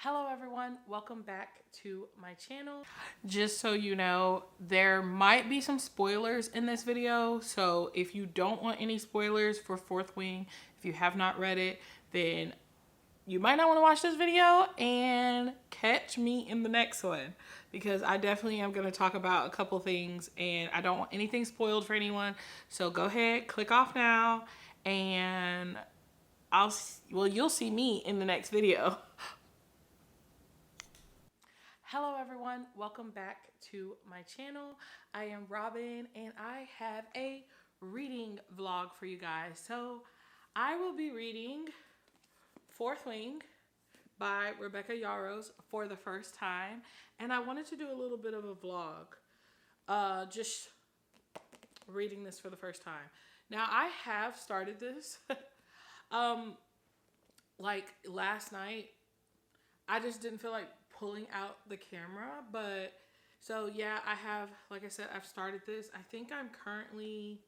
Hello everyone, welcome back to my channel. Just so you know, there might be some spoilers in this video, so if you don't want any spoilers for Fourth Wing, if you have not read it, then you might not want to watch this video and catch me in the next one, because I definitely am going to talk about a couple things and I don't want anything spoiled for anyone. So go ahead, click off now, and you'll see me in the next video. Hello everyone, welcome back to my channel. I am Robin and I have a reading vlog for you guys. So I will be reading Fourth Wing by Rebecca Yarros for the first time, and I wanted to do a little bit of a vlog, just reading this for the first time. Now I have started this like last night. I just didn't feel like pulling out the camera, but so yeah, I have, like I said, I've started this. I think I'm currently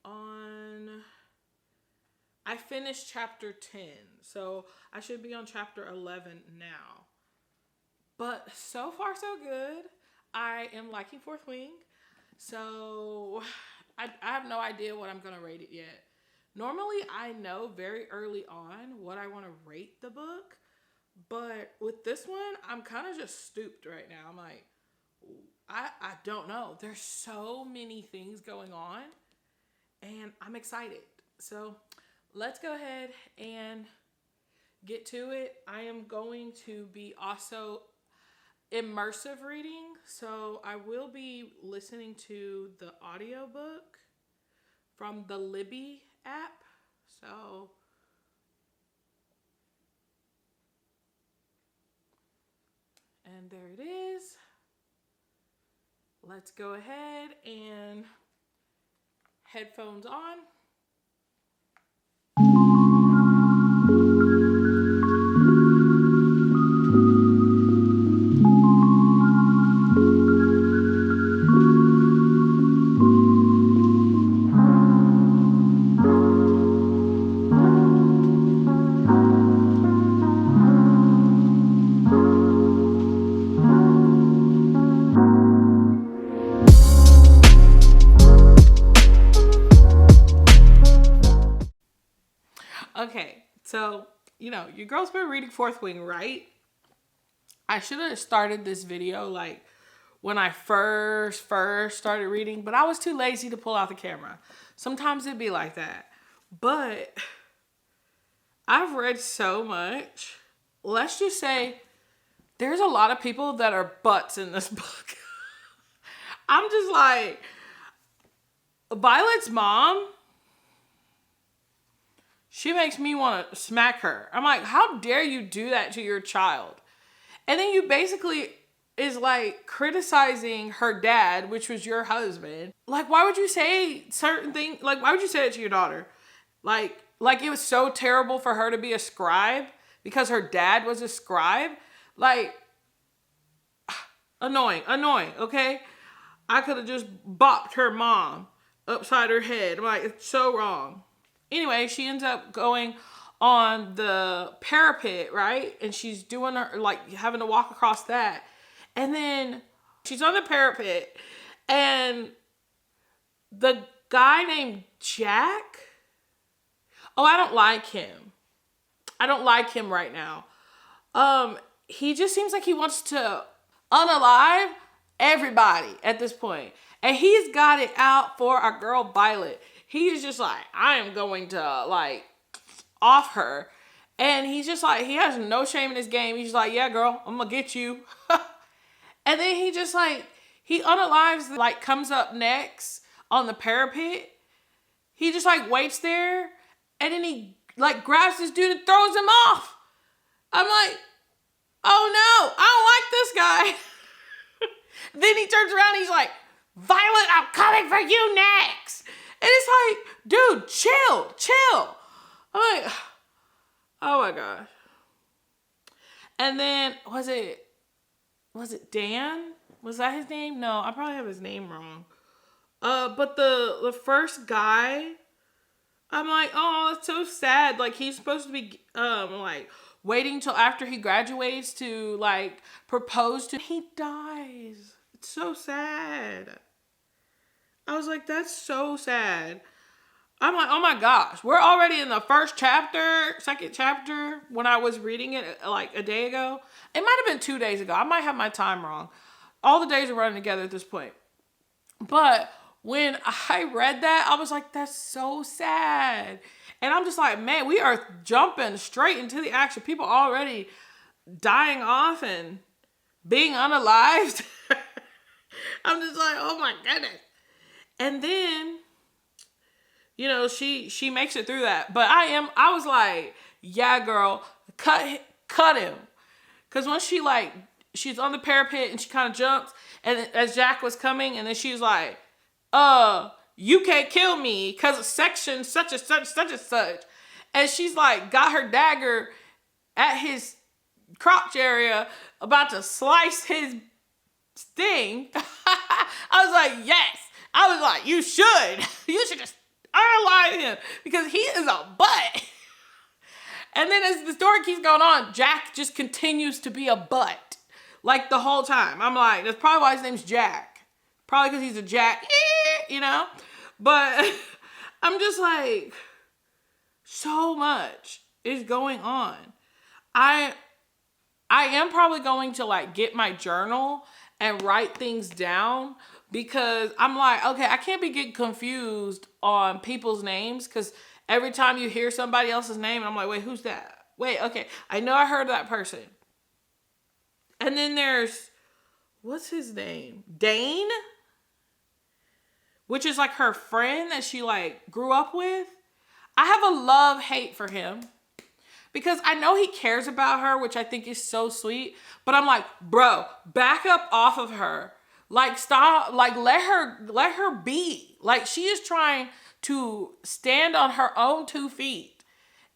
on, I finished chapter 10, so I should be on chapter 11 now. But so far so good. I am liking Fourth Wing, so I have no idea what I'm gonna rate it yet. Normally I know very early on what I want to rate the book, but with this one, I'm kind of just stooped right now. I'm like, I don't know. There's so many things going on, and I'm excited. So let's go ahead and get to it. I am going to be also immersive reading. So I will be listening to the audiobook from the Libby app. So and there it is. Let's go ahead and headphones on. Okay, so, you know, your girl's been reading Fourth Wing, right? I should have started this video like when I first started reading, but I was too lazy to pull out the camera. Sometimes it'd be like that. But I've read so much. Let's just say there's a lot of people that are butts in this book. I'm just like, Violet's mom, she makes me want to smack her. I'm like, how dare you do that to your child? And then you basically is like criticizing her dad, which was your husband. Like, why would you say certain things? Like, why would you say it to your daughter? Like it was so terrible for her to be a scribe because her dad was a scribe. Like, annoying, okay? I could have just bopped her mom upside her head. I'm like, it's so wrong. Anyway, she ends up going on the parapet, right? And she's doing her, like, having to walk across that. And then she's on the parapet, and the guy named Jack, oh, I don't like him. I don't like him right now. He just seems like he wants to unalive everybody at this point. And he's got it out for our girl Violet. He is just like, I am going to, like, off her. And he's just like, he has no shame in his game. He's just like, yeah, girl, I'm gonna get you. And then he just like, he unalives, like, comes up next on the parapet. He just like waits there, and then he like grabs this dude and throws him off. I'm like, oh no, I don't like this guy. Then he turns around and he's like, Violet, I'm coming for you next. And it's like, dude, chill. I'm like, oh my gosh. And then, was it Dan? Was that his name? No, I probably have his name wrong. But the first guy, I'm like, oh, it's so sad. Like, he's supposed to be, like, waiting till after he graduates to like propose to. He dies. It's so sad. I was like, that's so sad. I'm like, oh my gosh, we're already in the second chapter when I was reading it like a day ago. It might have been 2 days ago. I might have my time wrong. All the days are running together at this point. But when I read that, I was like, that's so sad. And I'm just like, man, we are jumping straight into the action. People already dying off and being unalived. I'm just like, oh my goodness. And then, you know, she makes it through that. But I was like, yeah, girl, cut him. Because when she's on the parapet and she kind of jumps, and as Jack was coming, and then she was like, you can't kill me because of section such and such, such and such. And she's like, got her dagger at his crotch area, about to slice his thing. I was like, yes. I was like, you should just unalive him because he is a butt. And then as the story keeps going on, Jack just continues to be a butt. Like the whole time. I'm like, that's probably why his name's Jack. Probably because he's a Jack, you know? But I'm just like, so much is going on. I am probably going to like get my journal and write things down because I'm like, okay, I can't be getting confused on people's names because every time you hear somebody else's name, I'm like, wait, who's that? Wait, okay, I know I heard of that person. And then there's, what's his name? Dane? Which is like her friend that she like grew up with. I have a love-hate for him. Because I know he cares about her, which I think is so sweet. But I'm like, bro, back up off of her. Like, stop. Like, let her be. Like, she is trying to stand on her own 2 feet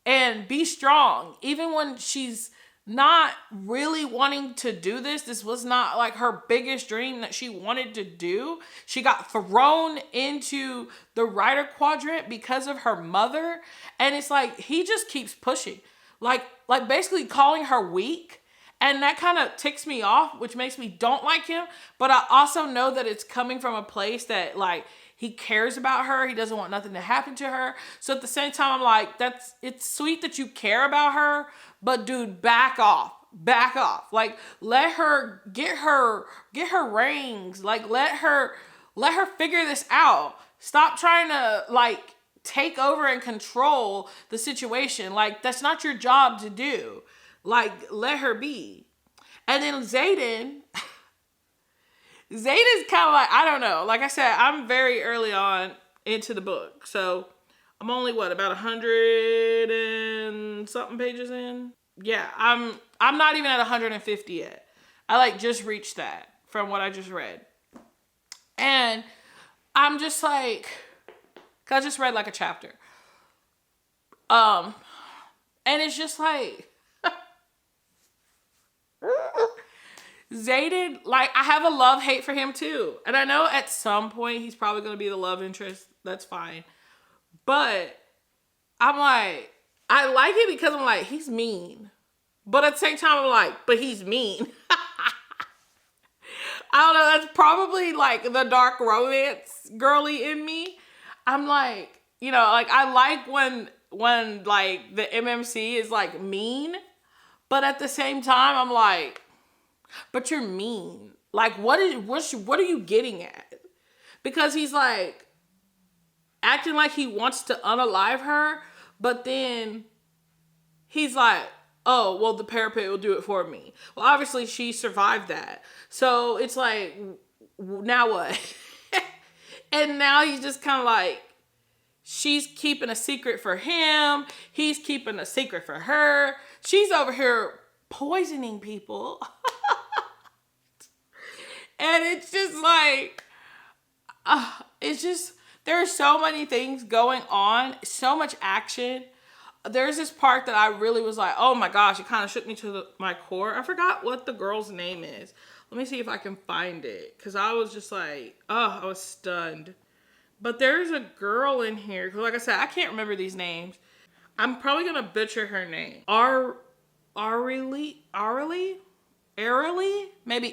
and be strong. Even when she's not really wanting to do this. This was not like her biggest dream that she wanted to do. She got thrown into the writer quadrant because of her mother. And it's like, he just keeps pushing. Like basically calling her weak. And that kind of ticks me off, which makes me don't like him. But I also know that it's coming from a place that like he cares about her. He doesn't want nothing to happen to her. So at the same time, I'm like, it's sweet that you care about her, but dude, back off. Back off. Like, let her get her rings. Like, let her figure this out. Stop trying to like take over and control the situation. Like, that's not your job to do. Like, let her be. And then Xaden is kind of like, I don't know. Like I said, I'm very early on into the book. So I'm only, about 100 and something pages in? Yeah, I'm not even at 150 yet. I like just reached that from what I just read. And I'm just like, 'cause I just read like a chapter. And it's just like, Xaden, like, I have a love-hate for him too. And I know at some point he's probably going to be the love interest. That's fine. But I'm like, I like it because I'm like, he's mean. But at the same time, I'm like, but he's mean. I don't know. That's probably like the dark romance girly in me. I'm like, you know, like I like when like the MMC is like mean. But at the same time, I'm like, but you're mean. Like, what are you getting at? Because he's like acting like he wants to unalive her, but then he's like, oh, well, the parapet will do it for me. Well, obviously she survived that. So it's like, now what? And now he's just kind of like, she's keeping a secret for him. He's keeping a secret for her. She's over here poisoning people. And it's just like, there are so many things going on. So much action. There's this part that I really was like, oh my gosh, it kind of shook me to my core. I forgot what the girl's name is. Let me see if I can find it. Because I was just like, oh, I was stunned. But there's a girl in here. Because like I said, I can't remember these names. I'm probably going to butcher her name. maybe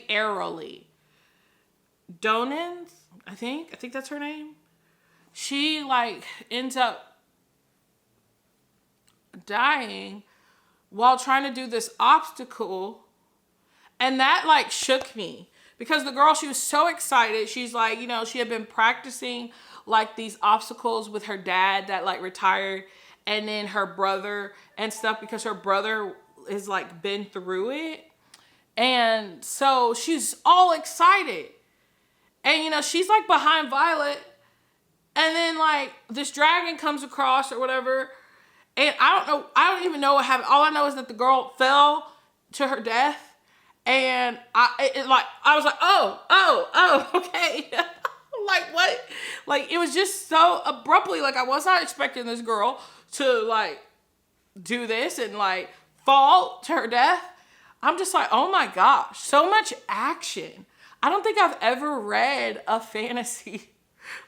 Airily. Donans, I think that's her name. She like ends up dying while trying to do this obstacle, and that like shook me because the girl, she was so excited. She's like, she had been practicing like these obstacles with her dad that like retired, and then her brother and stuff, because her brother has like been through it. And so she's all excited. And she's like behind Violet, and then like this dragon comes across or whatever. And I don't even know what happened. All I know is that the girl fell to her death. And I was like, oh, okay. Like, what? Like, it was just so abruptly. Like, I was not expecting this girl to, like, do this and, like, fall to her death. I'm just like, oh my gosh, so much action. I don't think I've ever read a fantasy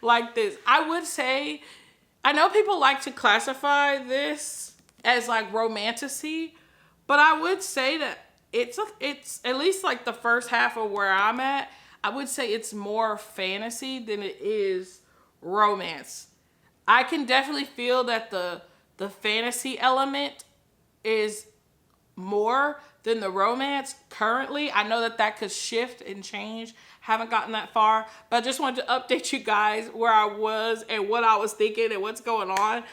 like this. I would say, I know people like to classify this as like romantasy, but I would say that it's at least like the first half of where I'm at. I would say it's more fantasy than it is romance. I can definitely feel that the fantasy element is more than the romance currently. I know that could shift and change. Haven't gotten that far, but I just wanted to update you guys where I was and what I was thinking and what's going on.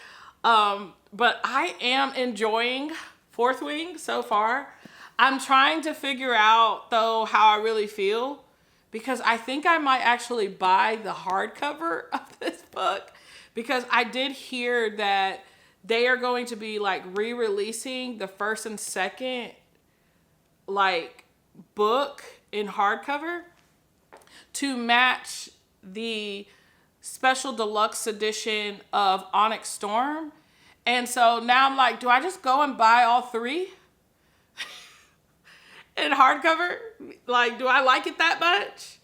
But I am enjoying Fourth Wing so far. I'm trying to figure out though how I really feel, because I think I might actually buy the hardcover of this book, because I did hear that they are going to be like re-releasing the first and second like book in hardcover to match the special deluxe edition of Onyx Storm. And so now I'm like, do I just go and buy all three in hardcover? Like, do I like it that much?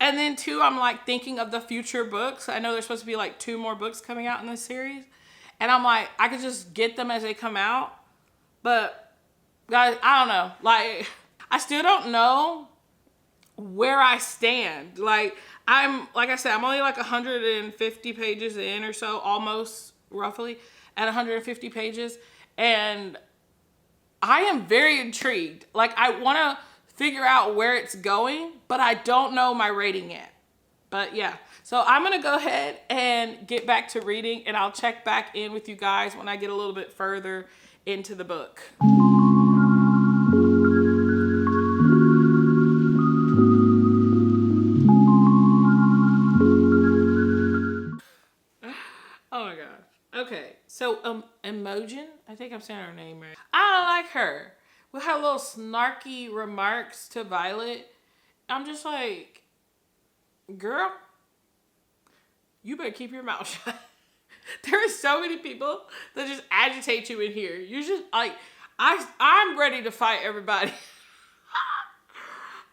And then two, I'm like thinking of the future books. I know there's supposed to be like 2 more books coming out in this series. And I'm like, I could just get them as they come out. But guys, I don't know. Like, I still don't know where I stand. Like I said, I'm only like 150 pages in or so, almost roughly at 150 pages. And I am very intrigued. Like, I want to figure out where it's going, but I don't know my rating yet. But yeah, so I'm going to go ahead and get back to reading, and I'll check back in with you guys when I get a little bit further into the book. Oh my gosh. Okay, so Imogen, I think I'm saying her name right. I don't like her. With her little snarky remarks to Violet, I'm just like, girl, you better keep your mouth shut. There are so many people that just agitate you in here. You just like, I'm ready to fight everybody.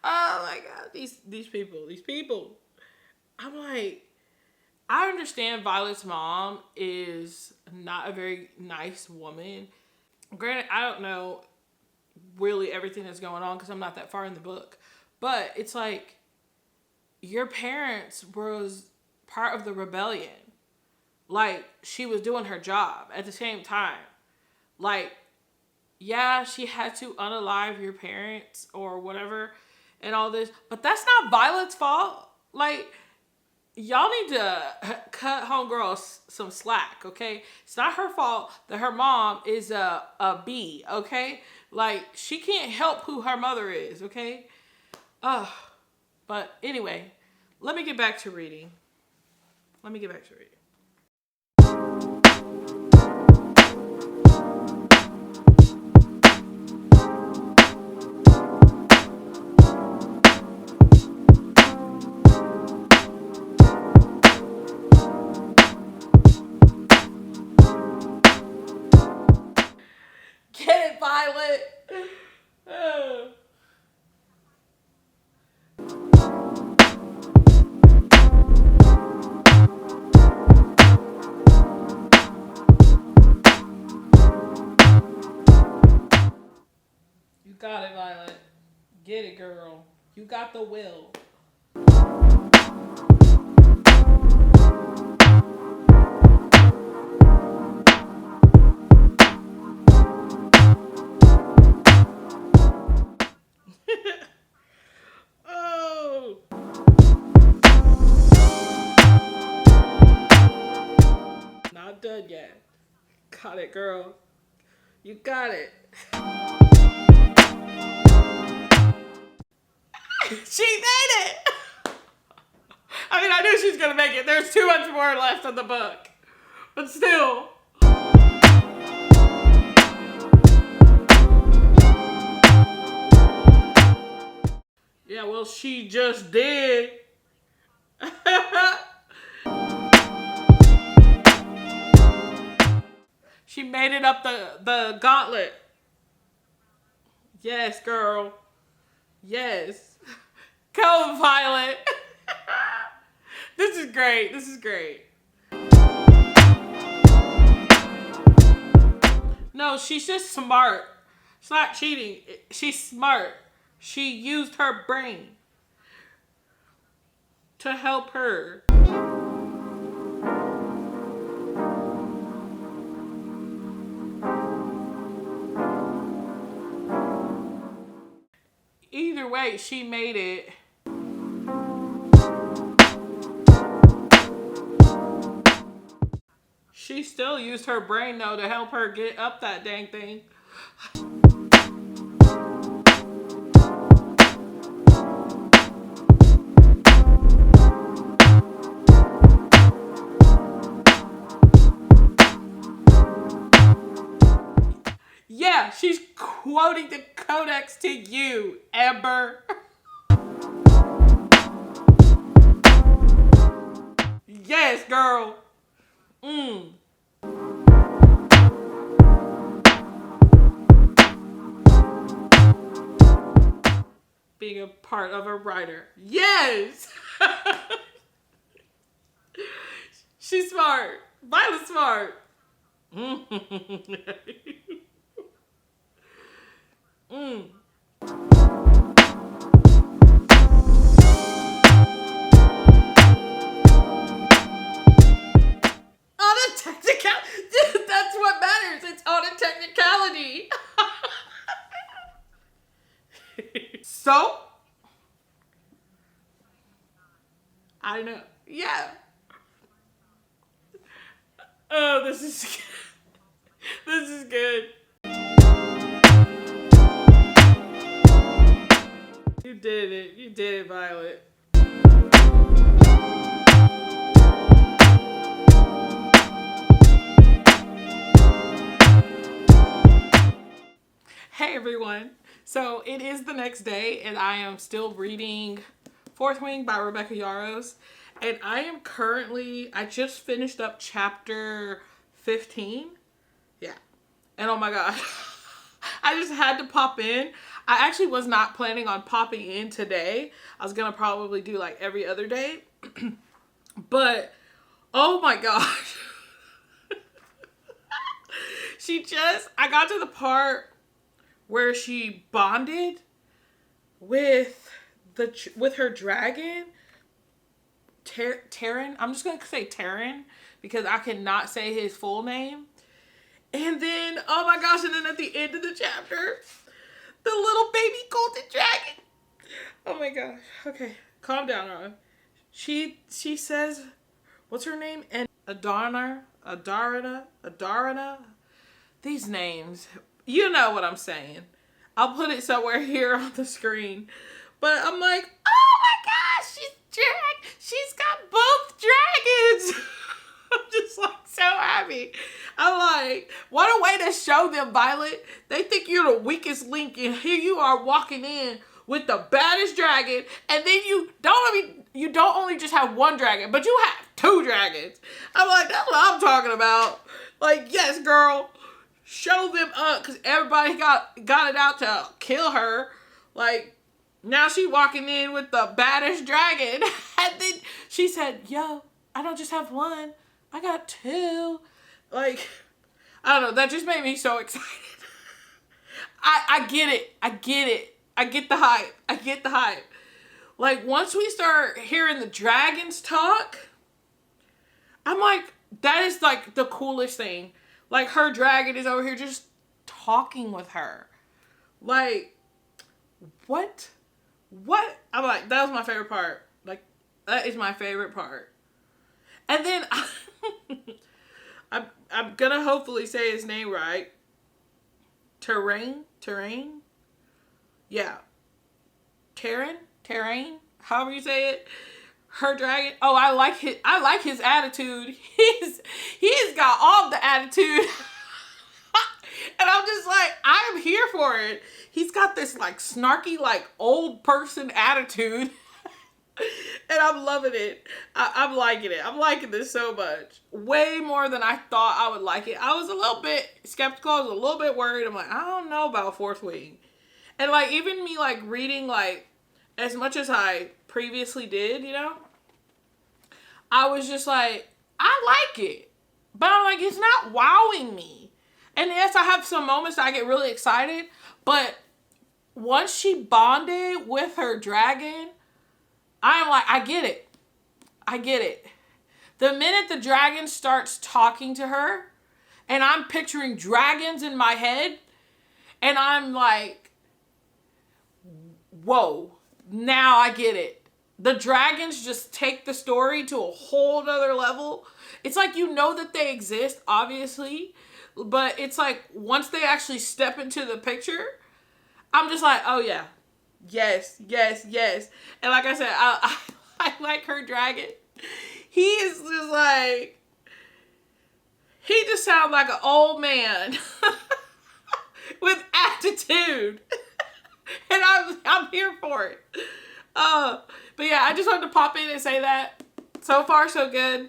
Oh my God, these people. I'm like, I understand Violet's mom is not a very nice woman. Granted, I don't know really everything that's going on because I'm not that far in the book. But it's like, your parents was part of the rebellion. Like, she was doing her job at the same time. Like, yeah, she had to unalive your parents or whatever and all this. But that's not Violet's fault. Like, y'all need to cut homegirl some slack, okay? It's not her fault that her mom is a bee, okay? Like, she can't help who her mother is, okay? But anyway, let me get back to reading. Get it, Violet! Violet. Get it, girl. You got the will. Oh. Not done yet. Got it, girl. You got it. She made it! I mean, I knew she was going to make it. There's too much more left of the book. But still. Yeah, well, she just did. She made it up the gauntlet. Yes, girl. Yes. Go, Violet. This is great. This is great. No, she's just smart. She's not cheating. She's smart. She used her brain to help her. Either way, she made it. She still used her brain, though, to help her get up that dang thing. Yeah, she's quoting the codex to you, Amber. Yes, girl. Being a part of a writer. Yes! She's smart. Violet's smart. On a technicality. That's what matters. It's on a technicality. So? I know. Yeah. Oh, this is good. This is good. You did it. You did it, Violet. Hey everyone. So it is the next day and I am still reading Fourth Wing by Rebecca Yarros. And I just finished up chapter 15. Yeah. And oh my God. I just had to pop in. I actually was not planning on popping in today. I was going to probably do like every other day. But, oh my gosh. I got to the part where she bonded with her dragon. Terran. I'm just going to say Terran because I cannot say his full name. And then, oh my gosh, and then at the end of the chapter, the little baby golden dragon. Oh my gosh. Okay, calm down, Ron. She says, what's her name? And Adarna. These names, you know what I'm saying. I'll put it somewhere here on the screen. But I'm like, oh my gosh, she's got both dragons. I'm just like so happy. I'm like, what a way to show them, Violet. They think you're the weakest link, and here you are walking in with the baddest dragon, and then you don't only just have one dragon, but you have two dragons. I'm like, that's what I'm talking about. Like, yes, girl, show them up, because everybody got it out to kill her. Like, now she walking in with the baddest dragon, and then she said, yo, I don't just have one, I got two. Like, I don't know, that just made me so excited. I get it. I get the hype. I get the hype. Like, once we start hearing the dragons talk, I'm like, that is like the coolest thing. Like, her dragon is over here just talking with her. Like, what? What? I'm like, that was my favorite part. Like, that is my favorite part. And then, I'm gonna hopefully say his name right. Terrain? Yeah. Terrain? However you say it. Her dragon. Oh, I like his attitude. He's got all the attitude. And I'm just like, I am here for it. He's got this like snarky, like old person attitude. And I'm loving it. I'm liking it. I'm liking this so much. Way more than I thought I would like it. I was a little bit skeptical. I was a little bit worried. I'm like, I don't know about Fourth Wing. And like, even me like reading like as much as I previously did, you know, I was just like, I like it. But I'm like, it's not wowing me. And yes, I have some moments that I get really excited. But once she bonded with her dragon, I'm like, I get it. I get it. The minute the dragon starts talking to her, and I'm picturing dragons in my head, and I'm like, whoa, now I get it. The dragons just take the story to a whole nother level. It's like, you know that they exist, obviously, but it's like, once they actually step into the picture, I'm just like, oh yeah. Yes. And like I said, I like her dragon. He is just like, he just sounds like an old man with attitude. And I'm here for it. But yeah, I just wanted to pop in and say that. So far, so good.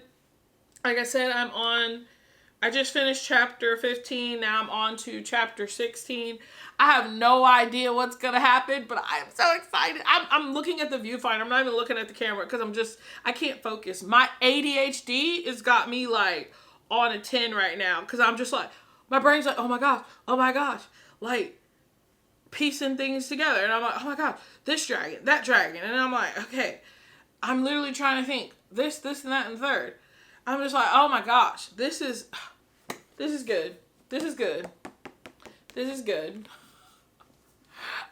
Like I said, I just finished chapter 15. Now I'm on to chapter 16. I have no idea what's going to happen, but I am so excited. I'm looking at the viewfinder. I'm not even looking at the camera because I can't focus. My ADHD has got me like on a 10 right now because I'm just like, my brain's like, oh my gosh. Like, piecing things together. And I'm like, oh my God, this dragon, that dragon. And I'm like, okay, I'm literally trying to think this, and that, and third. I'm just like, oh my gosh, this is good. This is good.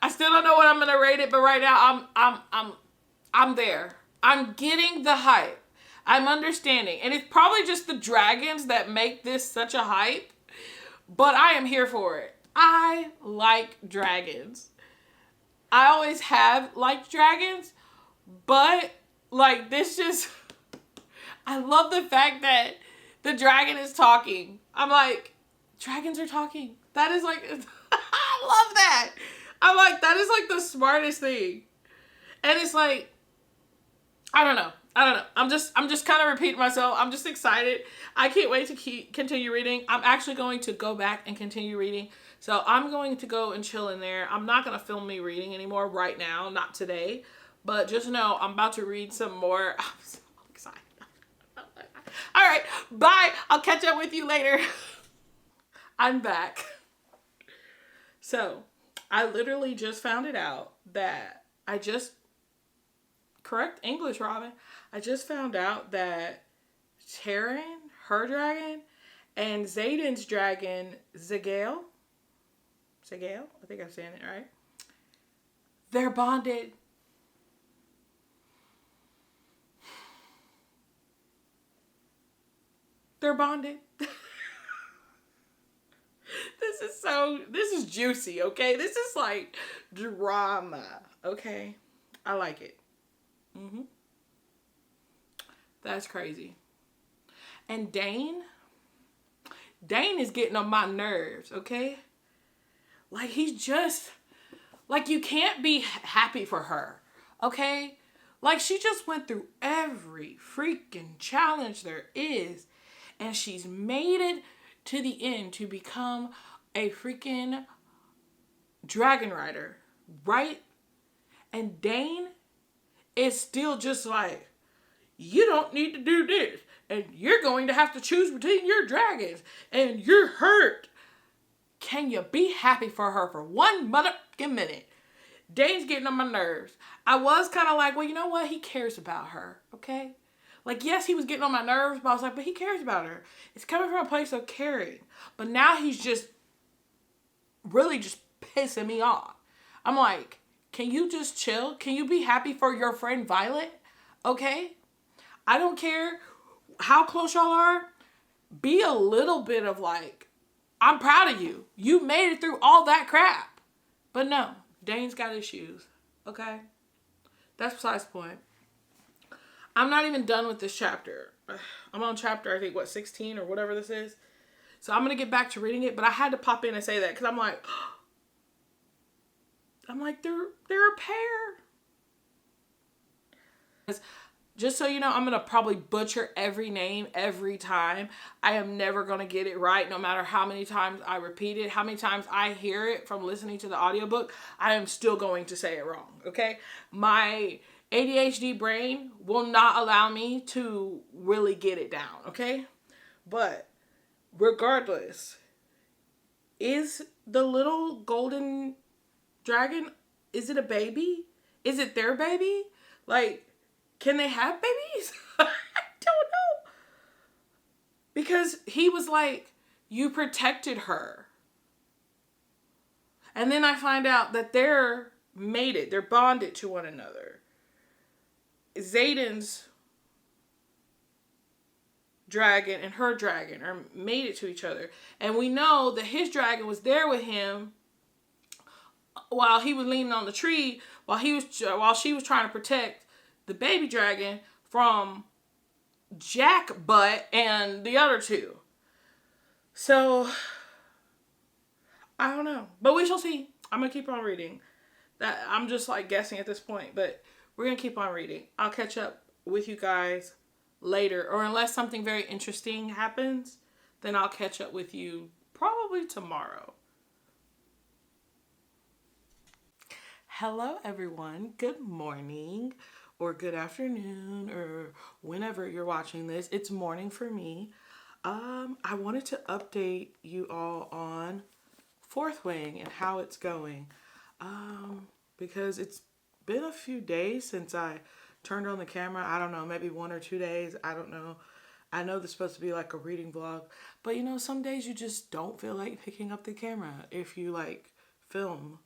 I still don't know what I'm gonna rate it, but right now I'm there. I'm getting the hype. I'm understanding. And it's probably just the dragons that make this such a hype, but I am here for it. I like dragons. I always have liked dragons, but like this just, I love the fact that the dragon is talking. I'm like, dragons are talking. That is like, I love that. I'm like, that is like the smartest thing. And it's like, I don't know. I'm just kind of repeating myself. I'm just excited. I can't wait to continue reading. I'm actually going to go back and continue reading. So I'm going to go and chill in there. I'm not going to film me reading anymore right now. Not today. But just know I'm about to read some more. I'm so excited. All right. Bye. I'll catch up with you later. I'm back. So I literally just found it out that correct English, Robin. I just found out that Taryn, her dragon, and Zayden's dragon, Zagael, I think I'm saying it right. They're bonded. They're bonded. This is juicy, okay? This is like drama, okay? I like it. That's crazy. And Dane is getting on my nerves, okay? Like, he's just, like, you can't be happy for her, okay? Like, she just went through every freaking challenge there is, and she's made it to the end to become a freaking dragon rider, right? And Dane is still just like, you don't need to do this, and you're going to have to choose between your dragons, and you're hurt. Can you be happy for her for one motherfucking minute? Dane's getting on my nerves. I was kind of like, well, you know what? He cares about her, okay? Like, yes, he was getting on my nerves, but I was like, but he cares about her. It's coming from a place of caring. But now he's just really just pissing me off. I'm like, can you just chill? Can you be happy for your friend Violet? Okay? I don't care how close y'all are. Be a little bit of like, I'm proud of you. You made it through all that crap. But no, Dane's got issues. Okay? That's besides the point. I'm not even done with this chapter. I'm on chapter, I think, 16 or whatever this is. So I'm going to get back to reading it. But I had to pop in and say that because I'm like, they're a pair. Just so you know, I'm going to probably butcher every name every time. I am never going to get it right, no matter how many times I repeat it, how many times I hear it from listening to the audiobook. I am still going to say it wrong, okay? My ADHD brain will not allow me to really get it down, okay? But regardless, is the little golden dragon, is it a baby? Is it their baby? Like, can they have babies? I don't know. Because he was like, you protected her. And then I find out that they're mated. They're bonded to one another. Zayden's dragon and her dragon are mated to each other. And we know that his dragon was there with him while he was leaning on the tree, while she was trying to protect the baby dragon from Jack Butt and the other two. So, I don't know. But we shall see. I'm going to keep on reading. I'm just like guessing at this point. But we're going to keep on reading. I'll catch up with you guys later. Or unless something very interesting happens, then I'll catch up with you probably tomorrow. Hello, everyone. Good morning. Or good afternoon, or whenever you're watching this. It's morning for me. I wanted to update you all on Fourth Wing and how it's going. Because it's been a few days since I turned on the camera. I don't know, maybe 1 or 2 days. I don't know. I know this is supposed to be like a reading vlog. But you know, some days you just don't feel like picking up the camera if you like film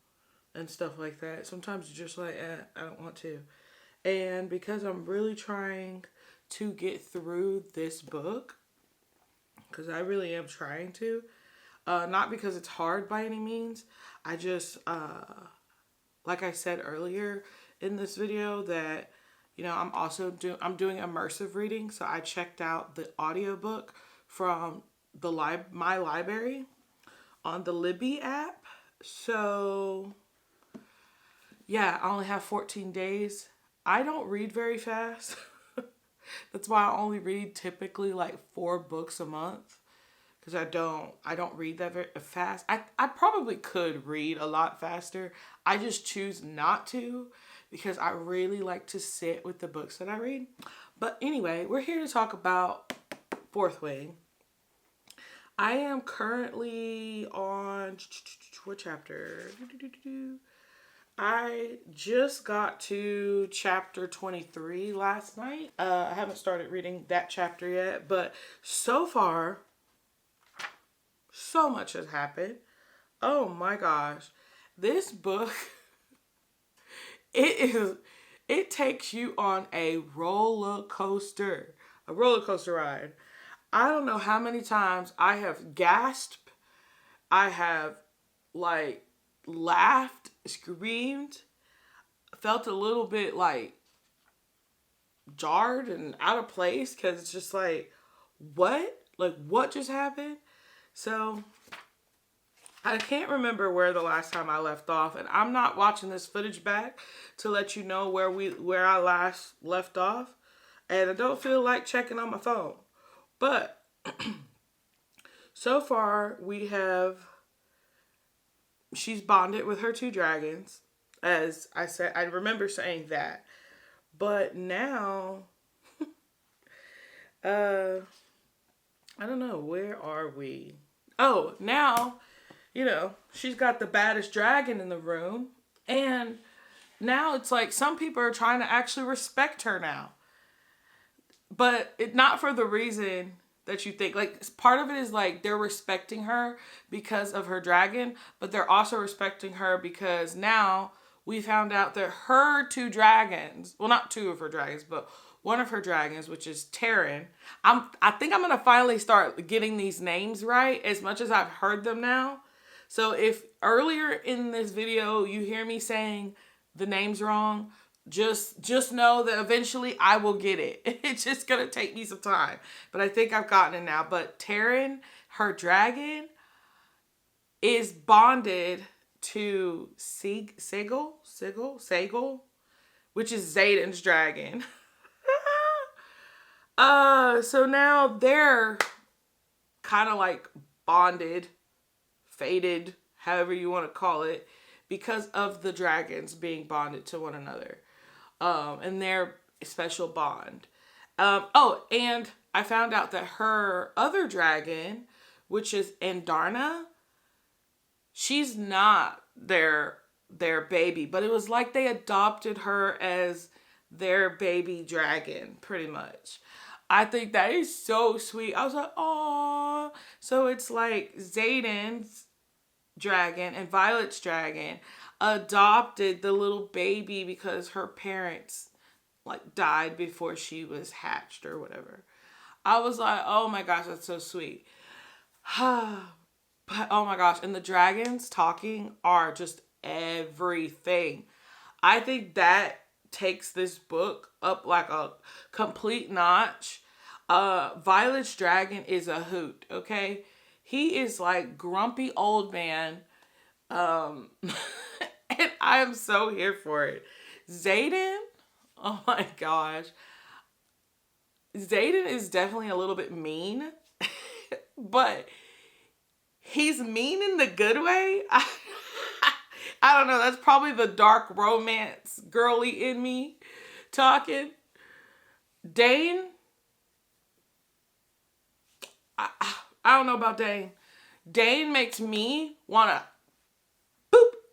and stuff like that. Sometimes you're just like, I don't want to. And because I'm really trying to get through this book, because I really am trying to, not because it's hard by any means. I just, like I said earlier in this video, that, you know, I'm doing immersive reading. So I checked out the audiobook from my library on the Libby app. So yeah, I only have 14 days. I don't read very fast. That's why I only read typically like 4 books a month. Because I don't read that very fast. I probably could read a lot faster. I just choose not to because I really like to sit with the books that I read. But anyway, we're here to talk about Fourth Wing. I am currently on, what chapter? I just got to chapter 23 last night. I haven't started reading that chapter yet, but so far, so much has happened. Oh my gosh. This book, it takes you on a roller coaster ride. I don't know how many times I have gasped. I have like laughed, screamed, felt a little bit like jarred and out of place because it's just like, what? Like, what just happened? So I can't remember where the last time I left off, and I'm not watching this footage back to let you know where I last left off, and I don't feel like checking on my phone. But so far she's bonded with her 2 dragons, as I said. I remember saying that. But now, I don't know, where are we? Oh, now, you know, she's got the baddest dragon in the room. And now it's like some people are trying to actually respect her now. But not for the reason that you think. Like, part of it is like they're respecting her because of her dragon, but they're also respecting her because now we found out that her two dragons, well, not two of her dragons, but one of her dragons, which is Terran. I think I'm gonna finally start getting these names right as much as I've heard them now. So if earlier in this video you hear me saying the names wrong, just know that eventually I will get it. It's just gonna take me some time, but I think I've gotten it now. But Terran, her dragon, is bonded to Segel, which is Zayden's dragon. So now they're kind of like bonded, fated, however you want to call it, because of the dragons being bonded to one another. And their special bond. Oh, and I found out that her other dragon, which is Andarna, she's not their baby, but it was like they adopted her as their baby dragon, pretty much. I think that is so sweet. I was like, oh. So it's like Zayden's dragon and Violet's dragon adopted the little baby because her parents like died before she was hatched or whatever. I was like, oh my gosh, that's so sweet. But oh my gosh, and the dragons talking are just everything. I think that takes this book up like a complete notch. Violet's dragon is a hoot, okay? He is like grumpy old man. And I am so here for it. Zayden, oh my gosh. Zayden is definitely a little bit mean, but he's mean in the good way. I don't know. That's probably the dark romance girly in me talking. Dane, I don't know about Dane. Dane makes me want to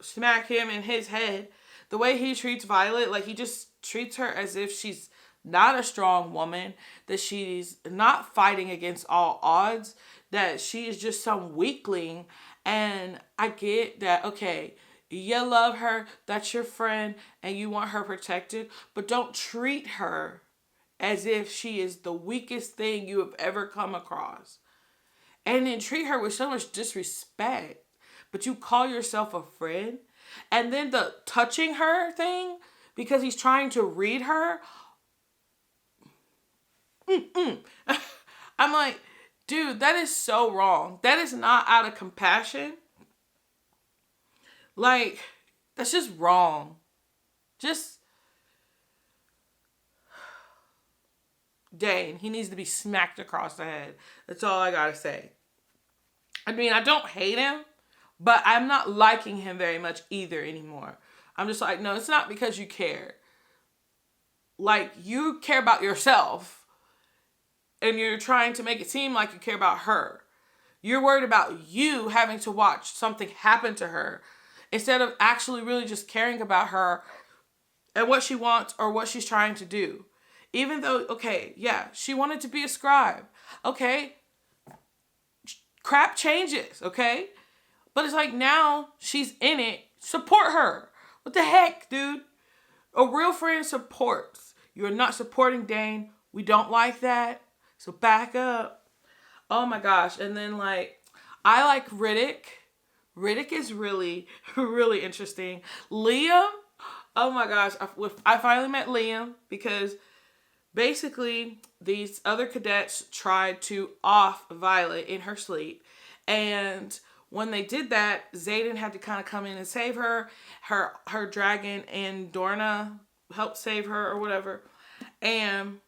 smack him in his head. The way he treats Violet, like he just treats her as if she's not a strong woman, that she's not fighting against all odds, that she is just some weakling. And I get that, okay, you love her, that's your friend, and you want her protected, but don't treat her as if she is the weakest thing you have ever come across. And then treat her with so much disrespect, but you call yourself a friend. And then the touching her thing, because he's trying to read her. I'm like, dude, that is so wrong. That is not out of compassion. Like, that's just wrong. Just Dane, he needs to be smacked across the head. That's all I gotta say. I mean, I don't hate him, but I'm not liking him very much either anymore. I'm just like, no, it's not because you care. Like, you care about yourself, and you're trying to make it seem like you care about her. You're worried about you having to watch something happen to her instead of actually really just caring about her and what she wants or what she's trying to do. Even though, okay, yeah, she wanted to be a scribe. Okay, crap changes, okay? But it's like now she's in it. Support her. What the heck, dude? A real friend supports. You're not supporting Dane. We don't like that. So back up. Oh my gosh. And then like, I like Riddick. Riddick is really, really interesting. Liam. Oh my gosh. I finally met Liam because basically these other cadets tried to off Violet in her sleep. And when they did that, Zayden had to kind of come in and save her. Her dragon and Dorna helped save her or whatever. And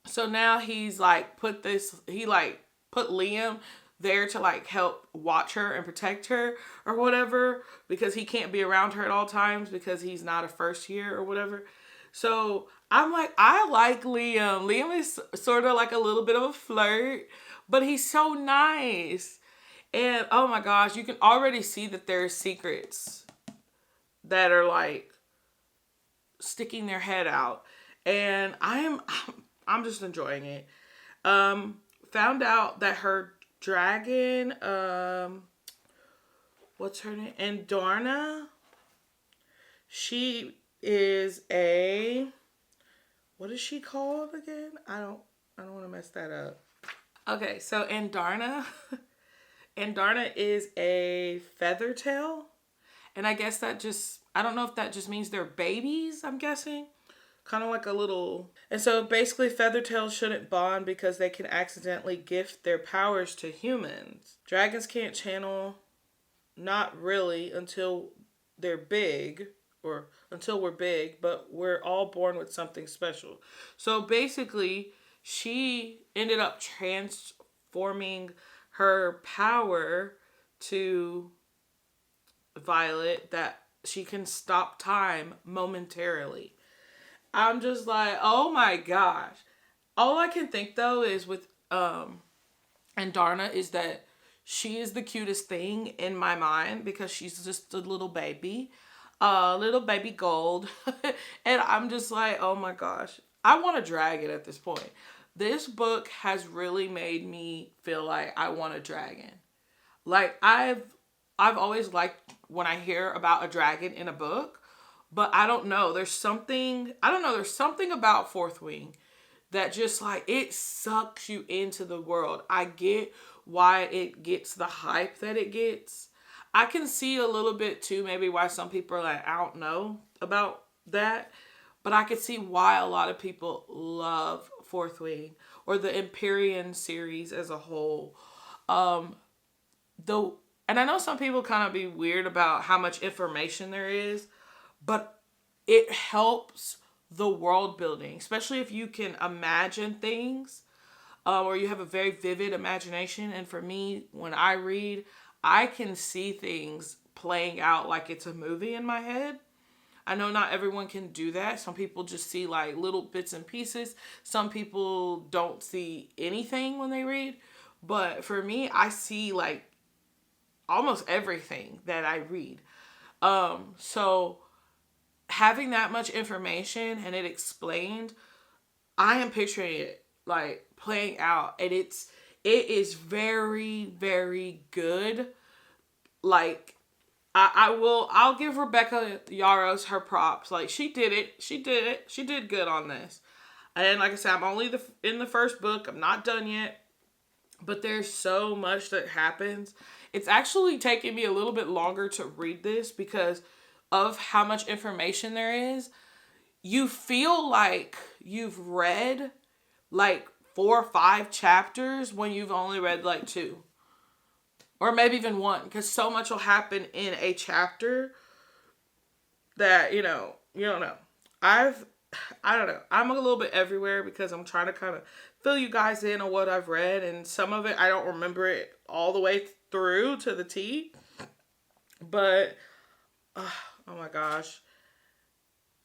so now he's like put Liam there to like help watch her and protect her or whatever, because he can't be around her at all times because he's not a first year or whatever. So I'm like, I like Liam. Liam is sort of like a little bit of a flirt, but he's so nice. And oh my gosh, you can already see that there's secrets that are like sticking their head out, and I'm just enjoying it. Found out that her dragon, what's her name? Andarna. She is a, what is she called again? I don't want to mess that up. Okay, so Andarna, Andarna is a feather tail. And I guess that just, I don't know if that just means they're babies, I'm guessing. Kind of like a little. And so basically, feathertails shouldn't bond because they can accidentally gift their powers to humans. Dragons can't channel, not really, until they're big, or until we're big, but we're all born with something special. So basically, she ended up transforming her power to Violet that she can stop time momentarily. I'm just like, oh my gosh. All I can think though is with Andarna is that she is the cutest thing in my mind because she's just a little baby gold. And I'm just like, oh my gosh. I want a dragon at this point. This book has really made me feel like I want a dragon. Like I've always liked when I hear about a dragon in a book, but I don't know. There's something about Fourth Wing that just like it sucks you into the world. I get why it gets the hype that it gets. I can see a little bit too maybe why some people are like, I don't know about that, but I could see why a lot of people love Fourth Wing or the Empyrean series as a whole. Though, and I know some people kind of be weird about how much information there is, but it helps the world building, especially if you can imagine things, or you have a very vivid imagination. And for me, when I read, I can see things playing out like it's a movie in my head. I know not everyone can do that. Some people just see like little bits and pieces. Some people don't see anything when they read. But for me, I see like almost everything that I read. So having that much information and it explained, I am picturing it like playing out, and it is very, very good. Like I'll give Rebecca Yarros her props. Like she did it. She did good on this. And like I said, I'm only in the first book. I'm not done yet. But there's so much that happens. It's actually taking me a little bit longer to read this because of how much information there is. You feel like you've read like 4 or 5 chapters when you've only read like 2. Or maybe even 1. Because so much will happen in a chapter that, you don't know. I don't know. I'm a little bit everywhere because I'm trying to kind of fill you guys in on what I've read, and some of it I don't remember it all the way through to the T. But oh my gosh,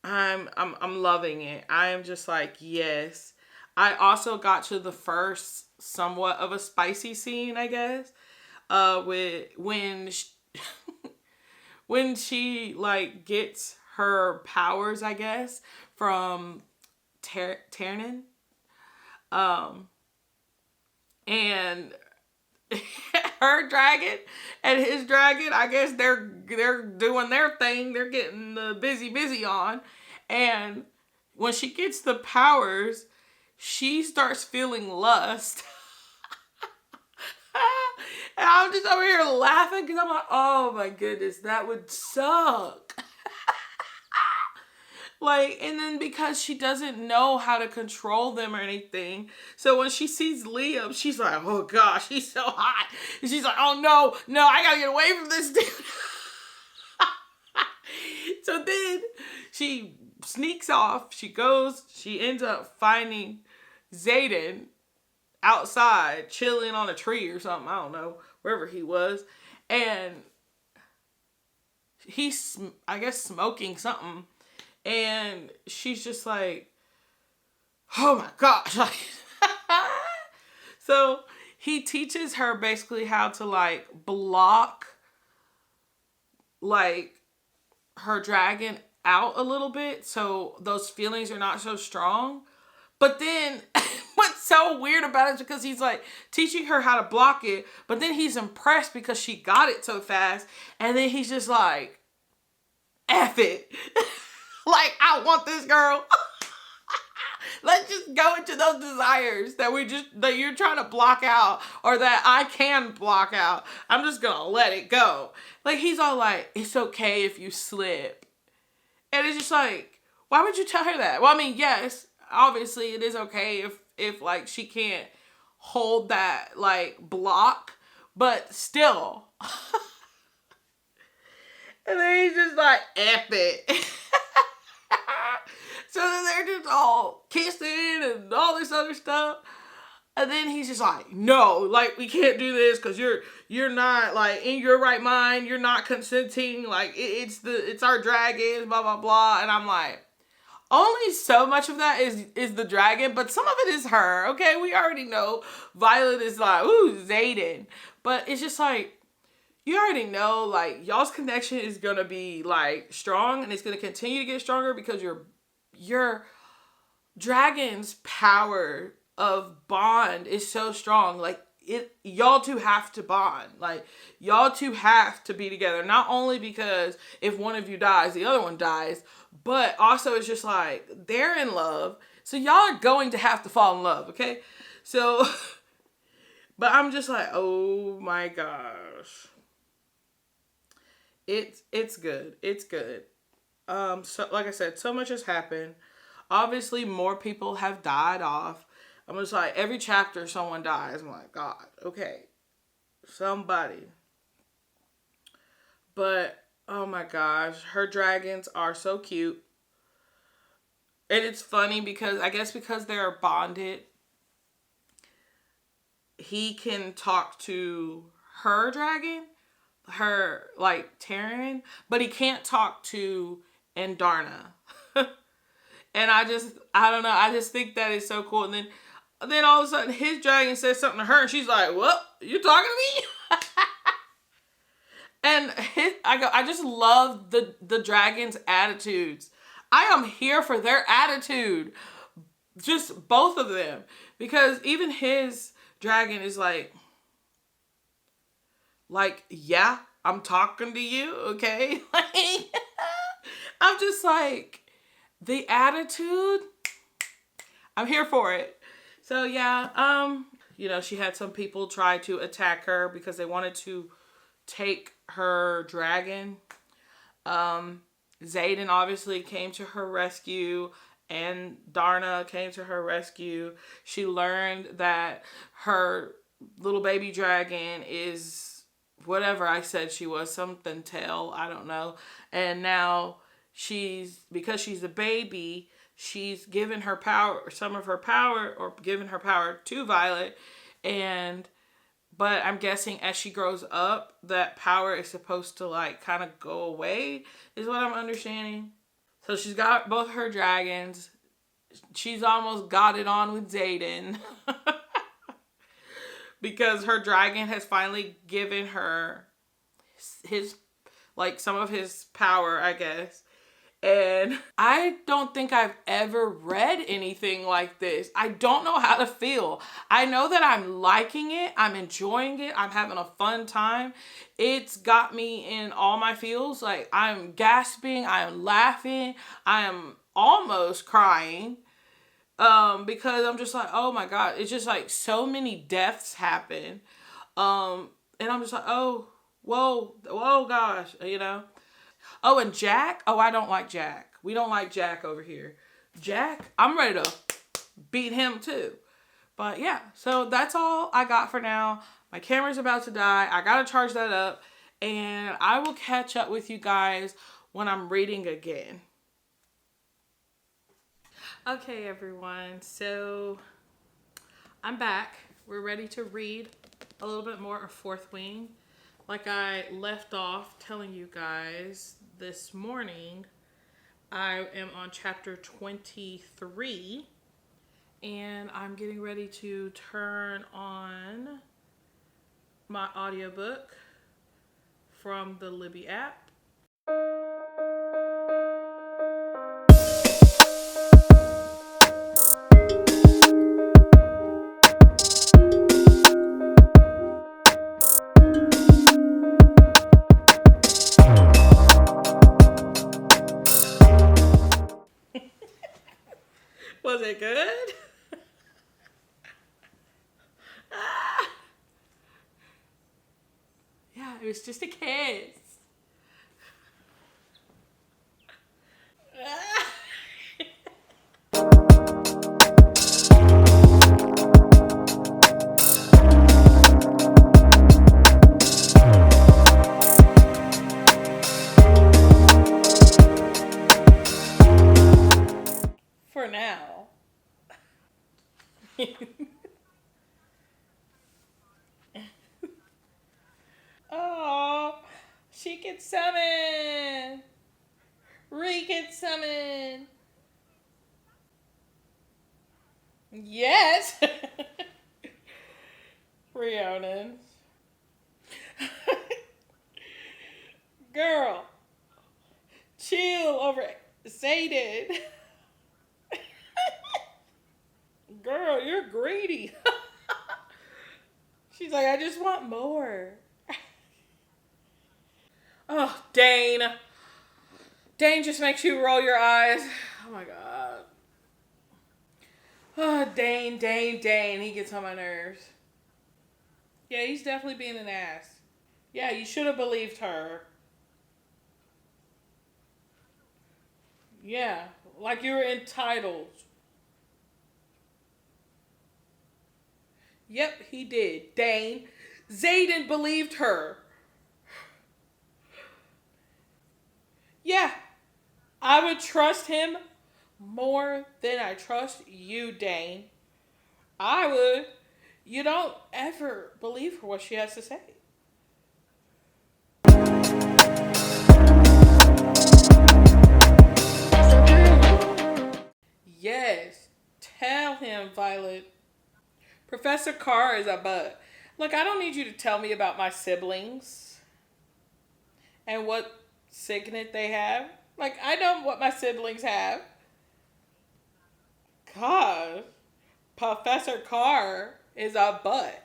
I'm loving it. I am just like, yes. I also got to the first somewhat of a spicy scene, I guess. With when she like gets her powers, I guess, from Tiernan. And her dragon and his dragon, I guess they're doing their thing. They're getting the busy on. And when she gets the powers, she starts feeling lust. And I'm just over here laughing because I'm like, oh my goodness, that would suck. Like, and then because she doesn't know how to control them or anything, so when she sees Liam, she's like, oh gosh, he's so hot. And she's like, oh no, I gotta get away from this dude. So then she sneaks off, she ends up finding Xaden outside, chilling on a tree or something, I don't know, wherever he was, and he's, I guess, smoking something. And she's just like, oh my gosh. So he teaches her basically how to like block like her dragon out a little bit, so those feelings are not so strong. But then what's so weird about it is because he's like teaching her how to block it, but then he's impressed because she got it so fast, and then he's just like, F it. Like, I want this girl. Let's just go into those desires that you're trying to block out, or that I can block out. I'm just gonna let it go. Like, he's all like, it's okay if you slip. And it's just like, why would you tell her that? Well, I mean, yes, obviously it is okay if like she can't hold that like block, but still. And then he's just like, F it. So then they're just all kissing and all this other stuff. And then he's just like, no, like, we can't do this because you're not like in your right mind. You're not consenting. Like, it's our dragons, blah, blah, blah. And I'm like, only so much of that is the dragon, but some of it is her. Okay, we already know Violet is like, ooh, Xaden. But it's just like, you already know, like, y'all's connection is gonna be like strong, and it's gonna continue to get stronger because your dragon's power of bond is so strong. Like, y'all two have to bond. Like, y'all two have to be together. Not only because if one of you dies, the other one dies, but also it's just like, they're in love. So y'all are going to have to fall in love, okay? So, but I'm just like, oh my gosh. It's good. It's good. So like I said, so much has happened. Obviously, more people have died off. I'm just like, every chapter someone dies. I'm like, God, okay, somebody. But oh my gosh, her dragons are so cute. And it's funny because I guess because they're bonded, he can talk to her dragon, her like Taryn, but he can't talk to Andarna. And I don't know. I just think that is so cool. And then all of a sudden his dragon says something to her and she's like, what? You talking to me? And I just love the dragon's attitudes. I am here for their attitude. Just both of them. Because even his dragon is like, yeah, I'm talking to you, okay? Like, I'm just like, the attitude, I'm here for it. So yeah, she had some people try to attack her because they wanted to take her dragon. Xaden obviously came to her rescue, and Darna came to her rescue. She learned that her little baby dragon is whatever I said she was, something tail, I don't know. And now because she's a baby, she's given her power, some of her power, or given her power to Violet. But I'm guessing as she grows up, that power is supposed to like kind of go away, is what I'm understanding. So she's got both her dragons. She's almost got it on with Xaden. Because her dragon has finally given her his, like, some of his power, I guess. And I don't think I've ever read anything like this. I don't know how to feel. I know that I'm liking it. I'm enjoying it. I'm having a fun time. It's got me in all my feels. Like, I'm gasping. I am laughing. I am almost crying. Because I'm just like, oh my God. It's just like so many deaths happen. And I'm just like, oh, whoa, gosh, Oh, and Jack. Oh, I don't like Jack. We don't like Jack over here. Jack, I'm ready to beat him too. But yeah, so that's all I got for now. My camera's about to die. I gotta charge that up. And I will catch up with you guys when I'm reading again. Okay, everyone. So I'm back. We're ready to read a little bit more of Fourth Wing. Like I left off telling you guys this morning, I am on chapter 23, and I'm getting ready to turn on my audiobook from the Libby app. Was it good? Yeah, it was just a kiss. For now. Oh, she can summon. Ree can summon. Yes. Rhiannon. Girl, chill over Zayden. Girl, you're greedy. She's like, I just want more. Oh, Dane. Dane just makes you roll your eyes. Oh my god. Oh, Dane. He gets on my nerves. Yeah, he's definitely being an ass. Yeah, you should have believed her. Yeah, like you were entitled. Yep, he did. Dane. Zayden believed her. Yeah, I would trust him more than I trust you, Dane. I would. You don't ever believe her what she has to say. Yes. Tell him, Violet. Professor Carr is a butt. Look, I don't need you to tell me about my siblings and what signet they have. Like, I know what my siblings have. God, Professor Carr is a butt.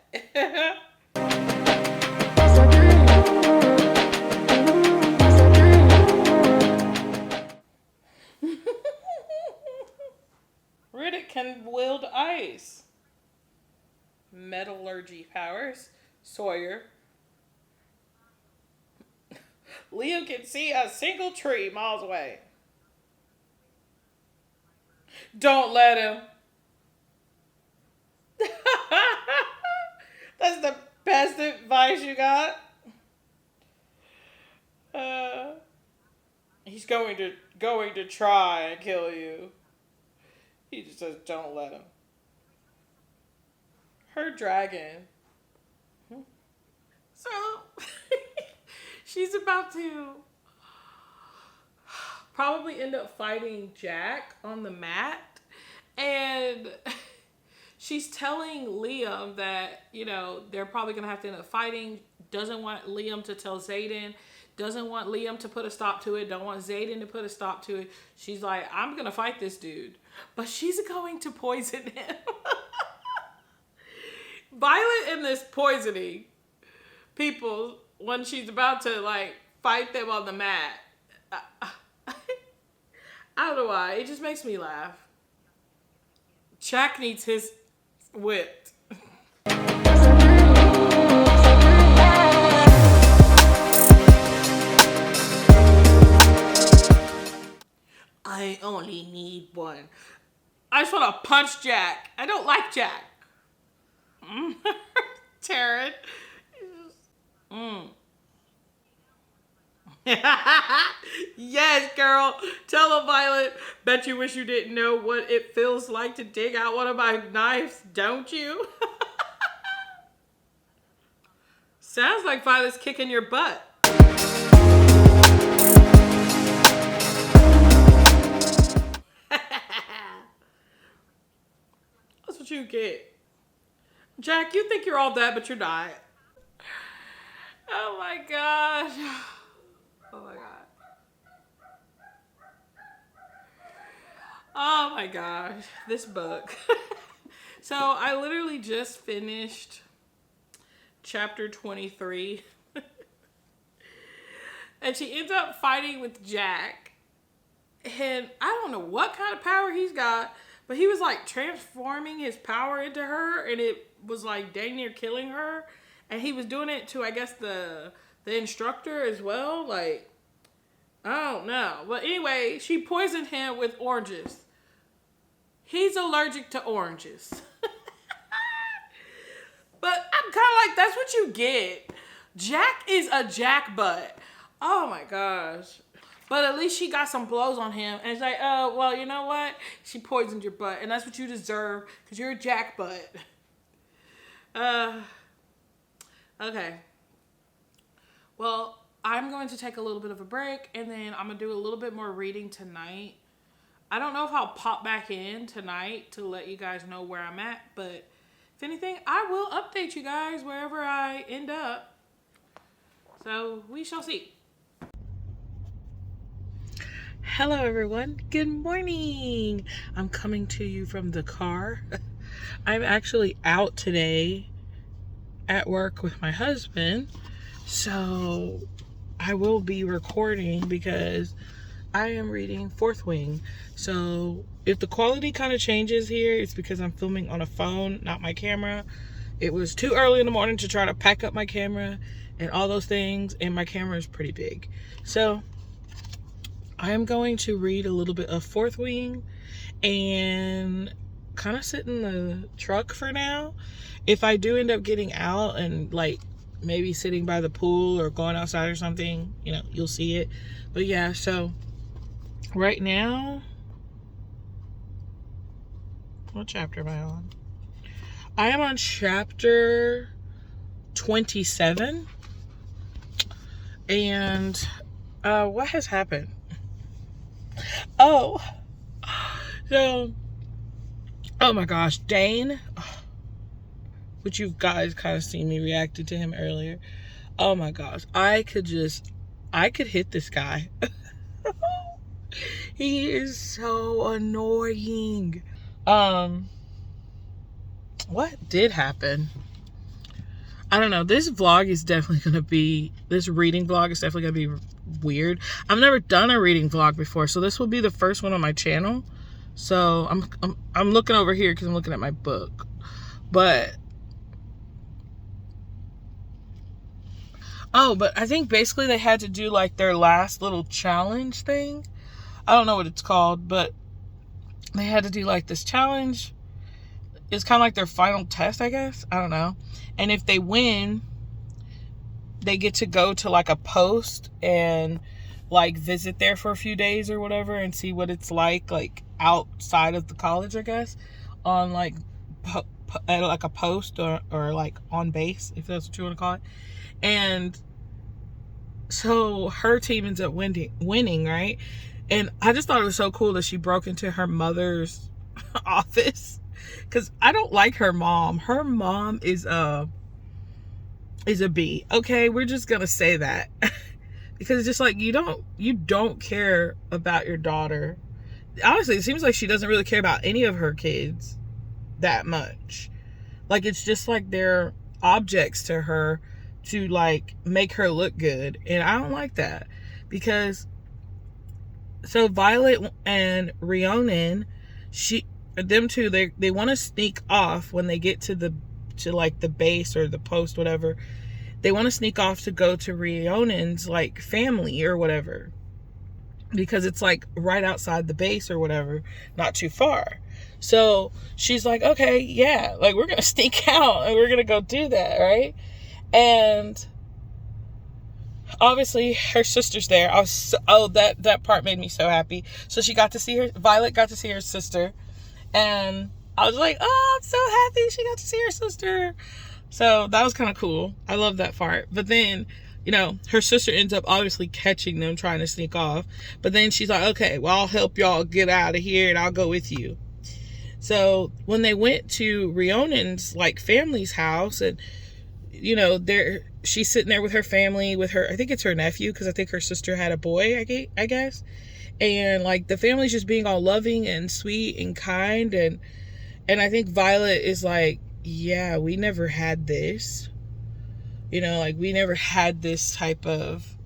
Riddick can wield ice. Metallurgy powers. Sawyer. Leo can see a single tree miles away. Don't let him. That's the best advice you got. Uh, he's going to try and kill you. He just says, "Don't let him." Her dragon. So she's about to probably end up fighting Jack on the mat, and she's telling Liam that, they're probably going to have to end up fighting. Doesn't want Liam to tell Zayden. Doesn't want Liam to put a stop to it. Don't want Zayden to put a stop to it. She's like, I'm going to fight this dude. But she's going to poison him. Violet in this poisoning people when she's about to, fight them on the mat. I don't know why. It just makes me laugh. Jack needs his whipped. I only need one. I just want to punch Jack. I don't like Jack. Taryn. Yes, girl. Tell him, Violet. Bet you wish you didn't know what it feels like to dig out one of my knives, don't you? Sounds like Violet's kicking your butt. That's what you get. Jack, you think you're all that, but you're not. Oh my gosh. Oh my god. Oh my gosh. This book. So I literally just finished chapter 23. And she ends up fighting with Jack. And I don't know what kind of power he's got, But he was like transforming his power into her, and it was like dang near killing her. And he was doing it to, I guess, the instructor as well. Like, I don't know. But anyway, she poisoned him with oranges. He's allergic to oranges. But I'm kind of like, that's what you get. Jack is a jackbutt. Oh my gosh. But at least she got some blows on him. And it's like, oh, well, you know what? She poisoned your butt. And that's what you deserve. Because you're a jackbutt. Okay. Well, I'm going to take a little bit of a break. And then I'm going to do a little bit more reading tonight. I don't know if I'll pop back in tonight to let you guys know where I'm at. But if anything, I will update you guys wherever I end up. So we shall see. Hello everyone, good morning. I'm coming to you from the car. I'm actually out today at work with my husband, so I will be recording because I am reading Fourth Wing. So if the quality kind of changes here, it's because I'm filming on a phone, not my camera. It was too early in the morning to try to pack up my camera and all those things, and my camera is pretty big. So I am going to read a little bit of Fourth Wing and kind of sit in the truck for now. If I do end up getting out and like maybe sitting by the pool or going outside or something, you know, you'll see it. But yeah, so right now, what chapter am I on? I am on chapter 27. And what has happened? Oh, so, oh my gosh, Dane, which you guys kind of seen me reacting to him earlier. Oh my gosh, I could hit this guy. He is so annoying. What did happen? I don't know. This reading vlog is definitely going to be weird. I've never done a reading vlog before, so this will be the first one on my channel. So I'm looking over here because I'm looking at my book. But I think basically they had to do like their last little challenge thing. I don't know what it's called, but they had to do like this challenge. It's kind of like their final test, I guess. I don't know. And if they win, they get to go to like a post and like visit there for a few days or whatever and see what it's like outside of the college, I guess, on like like a post or like on base, if that's what you want to call it. And so her team ends up winning, right? And I just thought it was so cool that she broke into her mother's office, because I don't like her mom. Her mom is a B. Okay, we're just gonna say that. Because it's just like you don't care about your daughter. Honestly, it seems like she doesn't really care about any of her kids that much. Like, it's just like they're objects to her to like make her look good. And I don't like that. Because so Violet and Rhiannon, them two, they want to sneak off when they get to the base or the post, whatever. They want to sneak off to go to Rhiannon's like family or whatever, because it's like right outside the base or whatever, not too far. So she's like, okay, yeah, like we're gonna sneak out and we're gonna go do that, right? And obviously her sister's there. That part made me so happy. So Violet got to see her sister. And I was like, oh, I'm so happy she got to see her sister. So that was kind of cool. I love that part. But then, you know, her sister ends up obviously catching them trying to sneak off. But then she's like, okay, well, I'll help y'all get out of here and I'll go with you. So when they went to Rhiannon's like family's house, and, you know, she's sitting there with her family, with her, I think it's her nephew, because I think her sister had a boy, I guess. And like the family's just being all loving and sweet and kind, and I think Violet is like, yeah, we never had this, you know, like we never had this type of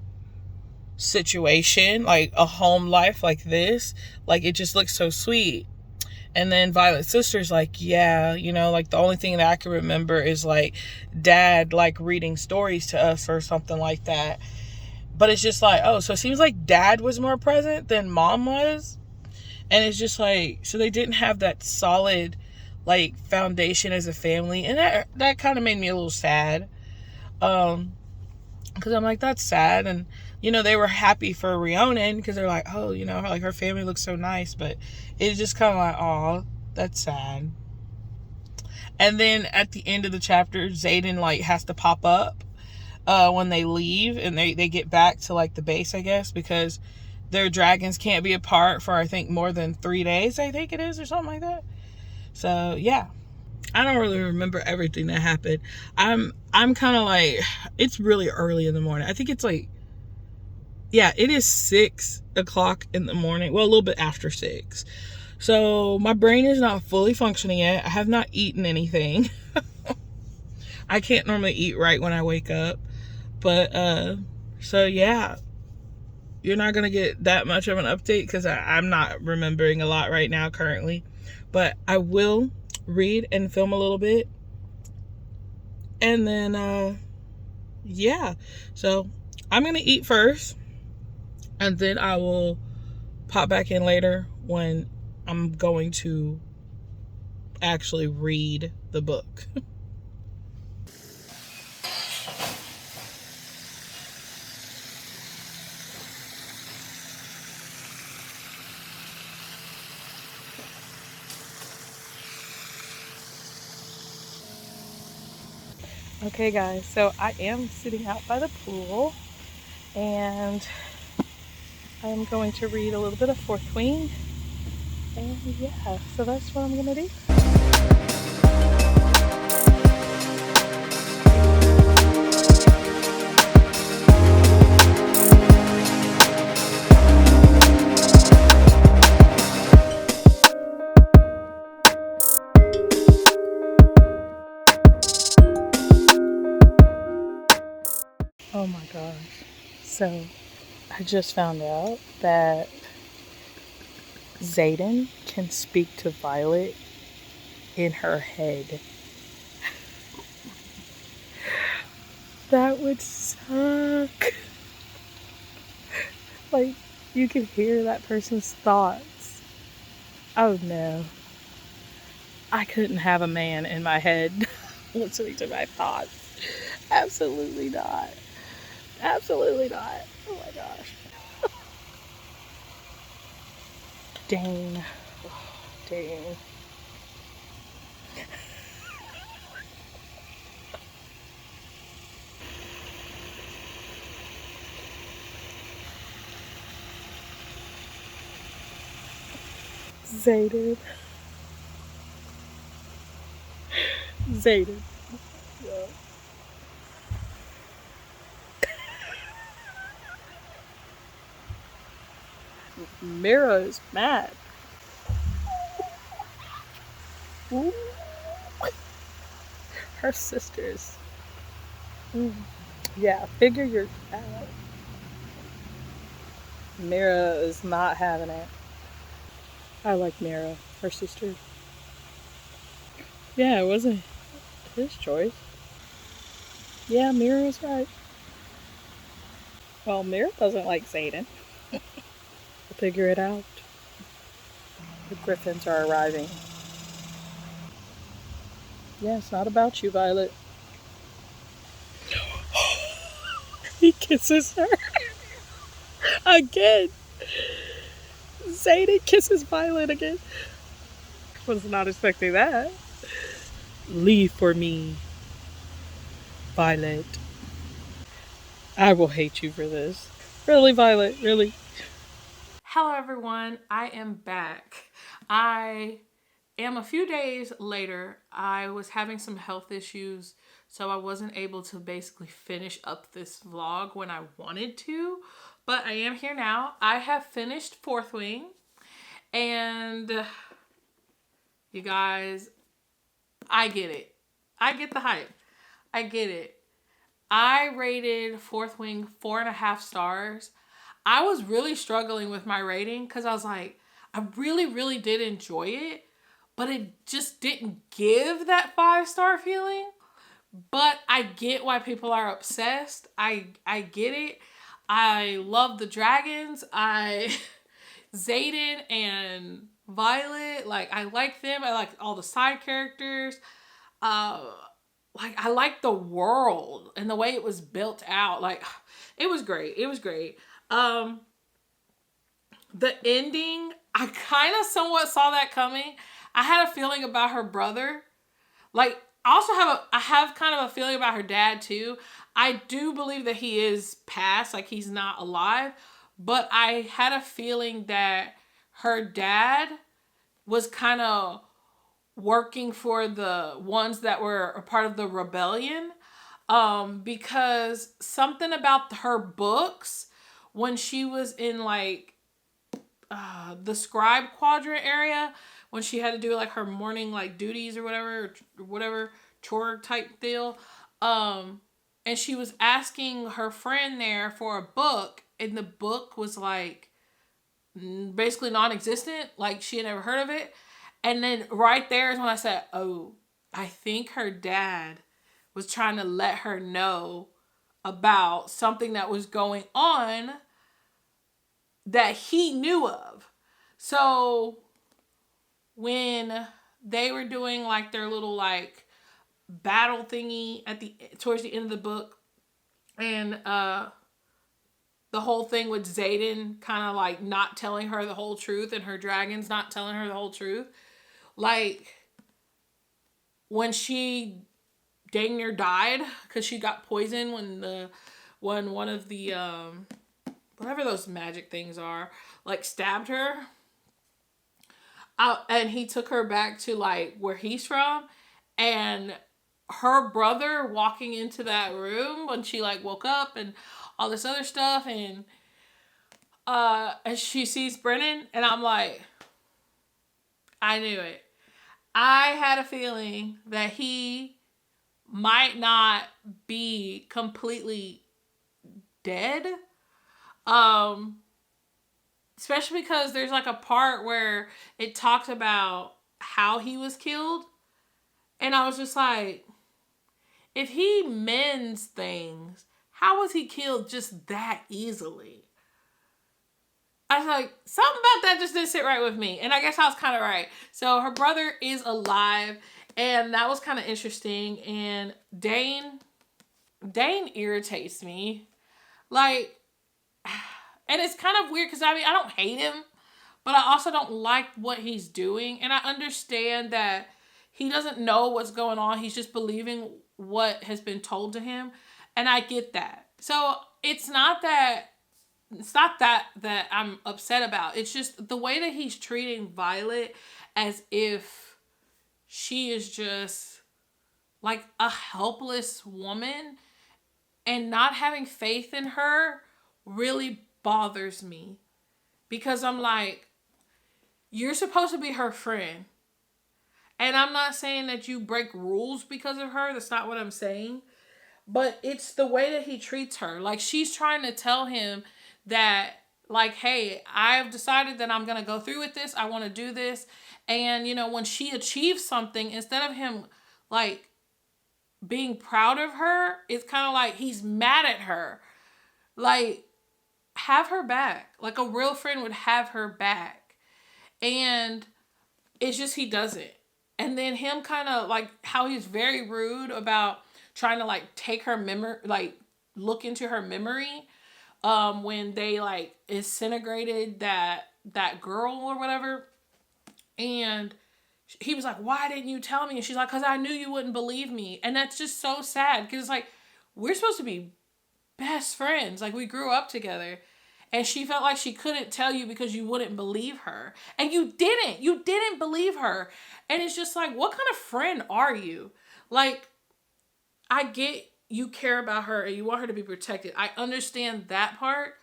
situation, like a home life like this. Like, it just looks so sweet. And then Violet's sister's like, yeah, like the only thing that I can remember is like dad like reading stories to us or something like that. But it's just like, oh, so it seems like dad was more present than mom was. And it's just like, so they didn't have that solid like foundation as a family. And that kind of made me a little sad. Because I'm like, that's sad. And, they were happy for Rhiannon because they're like, oh, like her family looks so nice. But it's just kind of like, oh, that's sad. And then at the end of the chapter, Xaden like has to pop up when they leave and they get back to like the base, I guess, because their dragons can't be apart for I think more than 3 days, I think it is, or something like that. So yeah. I don't really remember everything that happened. I'm kind of like, it's really early in the morning. I think it's like, yeah, it is 6 o'clock in the morning. Well, a little bit after 6. So my brain is not fully functioning yet. I have not eaten anything. I can't normally eat right when I wake up. But, so yeah, you're not going to get that much of an update because I'm not remembering a lot right now currently. But I will read and film a little bit. And then, yeah. So I'm going to eat first. And then I will pop back in later when I'm going to actually read the book. Okay, guys, so I am sitting out by the pool and I'm going to read a little bit of Fourth Wing. And yeah, so that's what I'm going to do. Oh my gosh. So I just found out that Xaden can speak to Violet in her head. That would suck. Like, you can hear that person's thoughts. Oh no. I couldn't have a man in my head listening to my thoughts. Absolutely not. Absolutely not. Oh my gosh. Dang. Dang. Xaden. Xaden. Yeah. Mira is mad. Ooh. Her sisters. Yeah, figure your out. Mira is not having it. I like Mira, her sister. Yeah, it wasn't his choice. Yeah, Mira was right. Well, Mira doesn't like Xaden. We'll figure it out. The Griffins are arriving. Yeah, it's not about you, Violet. He kisses her. Again. Xaden kisses Violet again. Was not expecting that. Leave for me, Violet. I will hate you for this. Really, Violet? Really? Hello, everyone. I am back. I am a few days later. I was having some health issues, so I wasn't able to basically finish up this vlog when I wanted to, but I am here now. I have finished Fourth Wing, and you guys, I get it. I get the hype. I get it. I rated Fourth Wing 4.5 stars. I was really struggling with my rating because I was like, I really, really did enjoy it, but it just didn't give that 5-star feeling. But I get why people are obsessed. I get it. I love the dragons. Xaden and Violet, like I like them. I like all the side characters. Like I like the world and the way it was built out. Like it was great. It was great. The ending, I kind of somewhat saw that coming. I had a feeling about her brother. Like I have kind of a feeling about her dad too. I do believe that he is passed, like he's not alive, but I had a feeling that her dad was kind of working for the ones that were a part of the rebellion, because something about her books when she was in like the scribe quadrant area, when she had to do like her morning like duties or whatever chore type deal, and she was asking her friend there for a book, and the book was like basically non-existent, like she had never heard of it. And then right there is when I said, oh, I think her dad was trying to let her know about something that was going on that he knew of. So when they were doing like their little like battle thingy towards the end of the book, and the whole thing with Xaden kind of like not telling her the whole truth and her dragons not telling her the whole truth, like when she dang near died because she got poisoned when one of the whatever those magic things are like stabbed her, and he took her back to like where he's from, and her brother walking into that room when she like woke up and all this other stuff, and she sees Brennan, and I'm like, I knew it. I had a feeling that he might not be completely dead. Especially because there's like a part where it talks about how he was killed. And I was just like, if he mends things, how was he killed just that easily? I was like, something about that just didn't sit right with me. And I guess I was kind of right. So her brother is alive, and that was kind of interesting. And Dane irritates me. Like, and it's kind of weird because I mean, I don't hate him, but I also don't like what he's doing. And I understand that he doesn't know what's going on. He's just believing what has been told to him. And I get that. So it's not that I'm upset about. It's just the way that he's treating Violet as if she is just like a helpless woman, and not having faith in her really bothers me, because I'm like, you're supposed to be her friend. And I'm not saying that you break rules because of her. That's not what I'm saying. But it's the way that he treats her. Like, she's trying to tell him that, like, hey, I've decided that I'm going to go through with this. I want to do this. And, you know, when she achieves something, instead of him, like, being proud of her, it's kind of like he's mad at her. Like, have her back. Like, a real friend would have her back. And it's just he doesn't. And then him kind of, like, how he's very rude about trying to, like, take her memory, like, look into her memory, when they, like, disintegrated that girl or whatever. And he was like, why didn't you tell me? And she's like, because I knew you wouldn't believe me. And that's just so sad, because it's like, we're supposed to be best friends. Like, we grew up together. And she felt like she couldn't tell you because you wouldn't believe her. And you didn't. You didn't believe her. And it's just like, what kind of friend are you? Like, I get you care about her and you want her to be protected. I understand that part.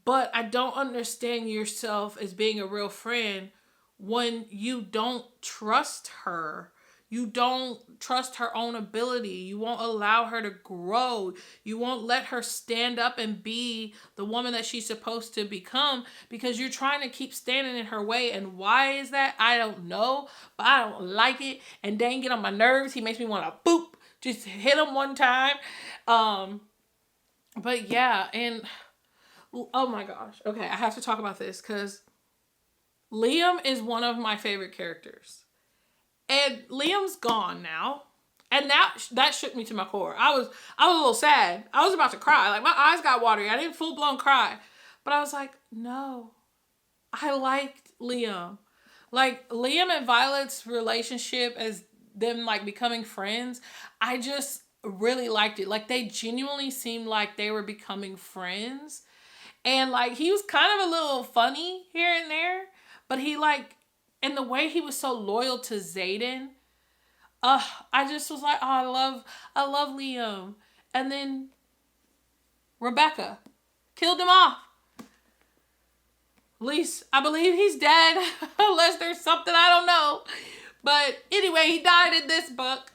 But I don't understand yourself as being a real friend when you don't trust her. You don't trust her own ability. You won't allow her to grow. You won't let her stand up and be the woman that she's supposed to become because you're trying to keep standing in her way. And why is that? I don't know, but I don't like it. And dang, get on my nerves. He makes me want to boop, just hit him one time. But yeah, and oh my gosh. Okay, I have to talk about this because Liam is one of my favorite characters. And Liam's gone now. And that shook me to my core. I was a little sad. I was about to cry. Like, my eyes got watery. I didn't full blown cry. But I was like, no. I liked Liam. Like, Liam and Violet's relationship as them, like, becoming friends, I just really liked it. Like, they genuinely seemed like they were becoming friends. And, like, he was kind of a little funny here and there. But he, like, and the way he was so loyal to Xaden, I just was like, oh, I love Liam. And then Rebecca killed him off. At least I believe he's dead, unless there's something I don't know. But anyway, he died in this book.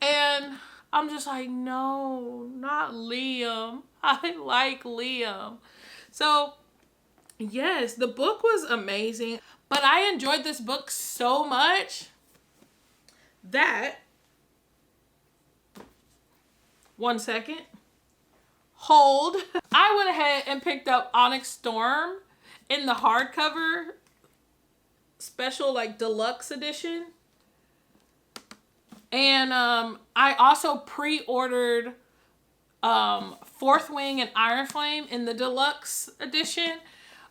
And I'm just like, no, not Liam. I like Liam. So, yes, the book was amazing. But I enjoyed this book so much that, one second, hold. I went ahead and picked up Onyx Storm in the hardcover special, like, deluxe edition. And I also pre-ordered Fourth Wing and Iron Flame in the deluxe edition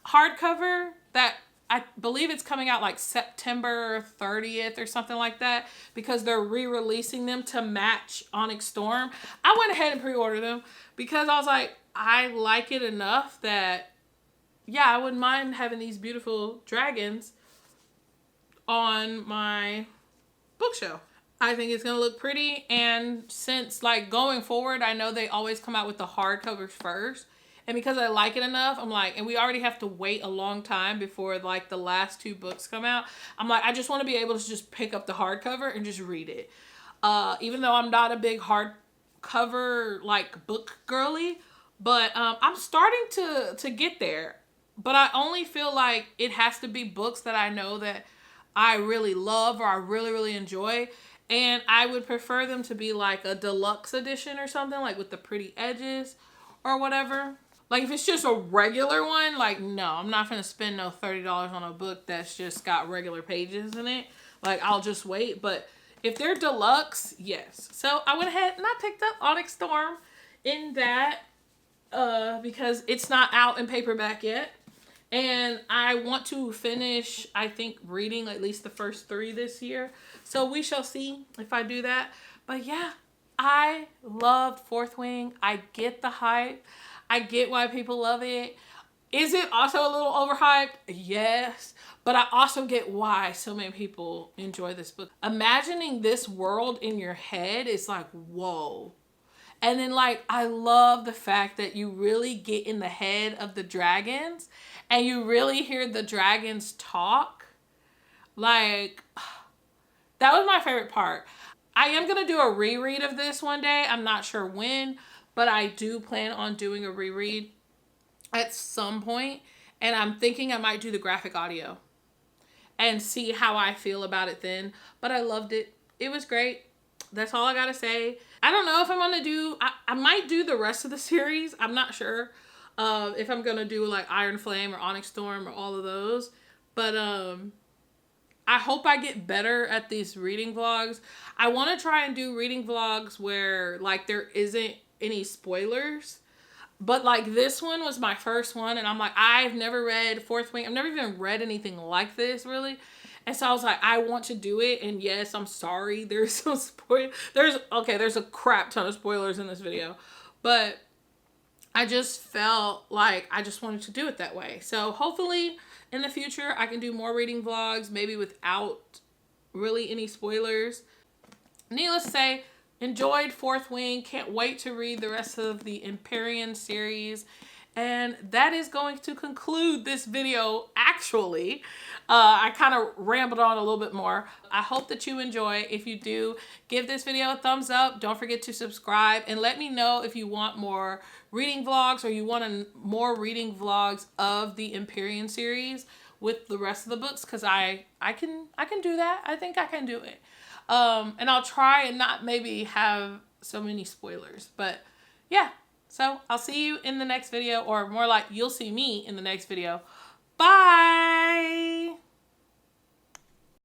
hardcover that I believe it's coming out like September 30th or something like that because they're re-releasing them to match Onyx Storm. I went ahead and pre-ordered them because I was like, I like it enough that, yeah, I wouldn't mind having these beautiful dragons on my bookshelf. I think it's going to look pretty. And since, like, going forward, I know they always come out with the hardcovers first. And because I like it enough, I'm like, and we already have to wait a long time before, like, the last 2 books come out. I'm like, I just want to be able to just pick up the hardcover and just read it. Even though I'm not a big hardcover, like, book girly. But I'm starting to get there. But I only feel like it has to be books that I know that I really love or I really, really enjoy. And I would prefer them to be like a deluxe edition or something, like with the pretty edges or whatever. Like, if it's just a regular one, like, no, I'm not going to spend no $30 on a book that's just got regular pages in it. Like, I'll just wait. But if they're deluxe, yes. So I went ahead and I picked up Onyx Storm in that because it's not out in paperback yet. And I want to finish, I think, reading at least the first 3 this year. So we shall see if I do that. But yeah, I loved Fourth Wing. I get the hype. I get why people love it. Is it also a little overhyped? Yes. But I also get why so many people enjoy this book. Imagining this world in your head is like, whoa. And then, like, I love the fact that you really get in the head of the dragons and you really hear the dragons talk. Like, that was my favorite part. I am going to do a reread of this one day. I'm not sure when, but I do plan on doing a reread at some point. And I'm thinking I might do the graphic audio and see how I feel about it then. But I loved it. It was great. That's all I got to say. I don't know if I'm going to do... I might do the rest of the series. I'm not sure if I'm going to do like Iron Flame or Onyx Storm or all of those. But I hope I get better at these reading vlogs. I want to try and do reading vlogs where like there isn't any spoilers. But like this one was my first one. And I'm like, I've never read Fourth Wing. I've never even read anything like this really. And so I was like, I want to do it. And yes, I'm sorry. There's some spoil. There's a crap ton of spoilers in this video. But I just felt like I just wanted to do it that way. So hopefully in the future, I can do more reading vlogs, maybe without really any spoilers. Needless to say, enjoyed Fourth Wing. Can't wait to read the rest of the Empyrean series. And that is going to conclude this video, actually. I kind of rambled on a little bit more. I hope that you enjoy. If you do, give this video a thumbs up. Don't forget to subscribe. And let me know if you want more reading vlogs or you want more reading vlogs of the Empyrean series with the rest of the books. Because I can do that. I think I can do it. And I'll try and not maybe have so many spoilers. But yeah. So I'll see you in the next video, or more like you'll see me in the next video. Bye!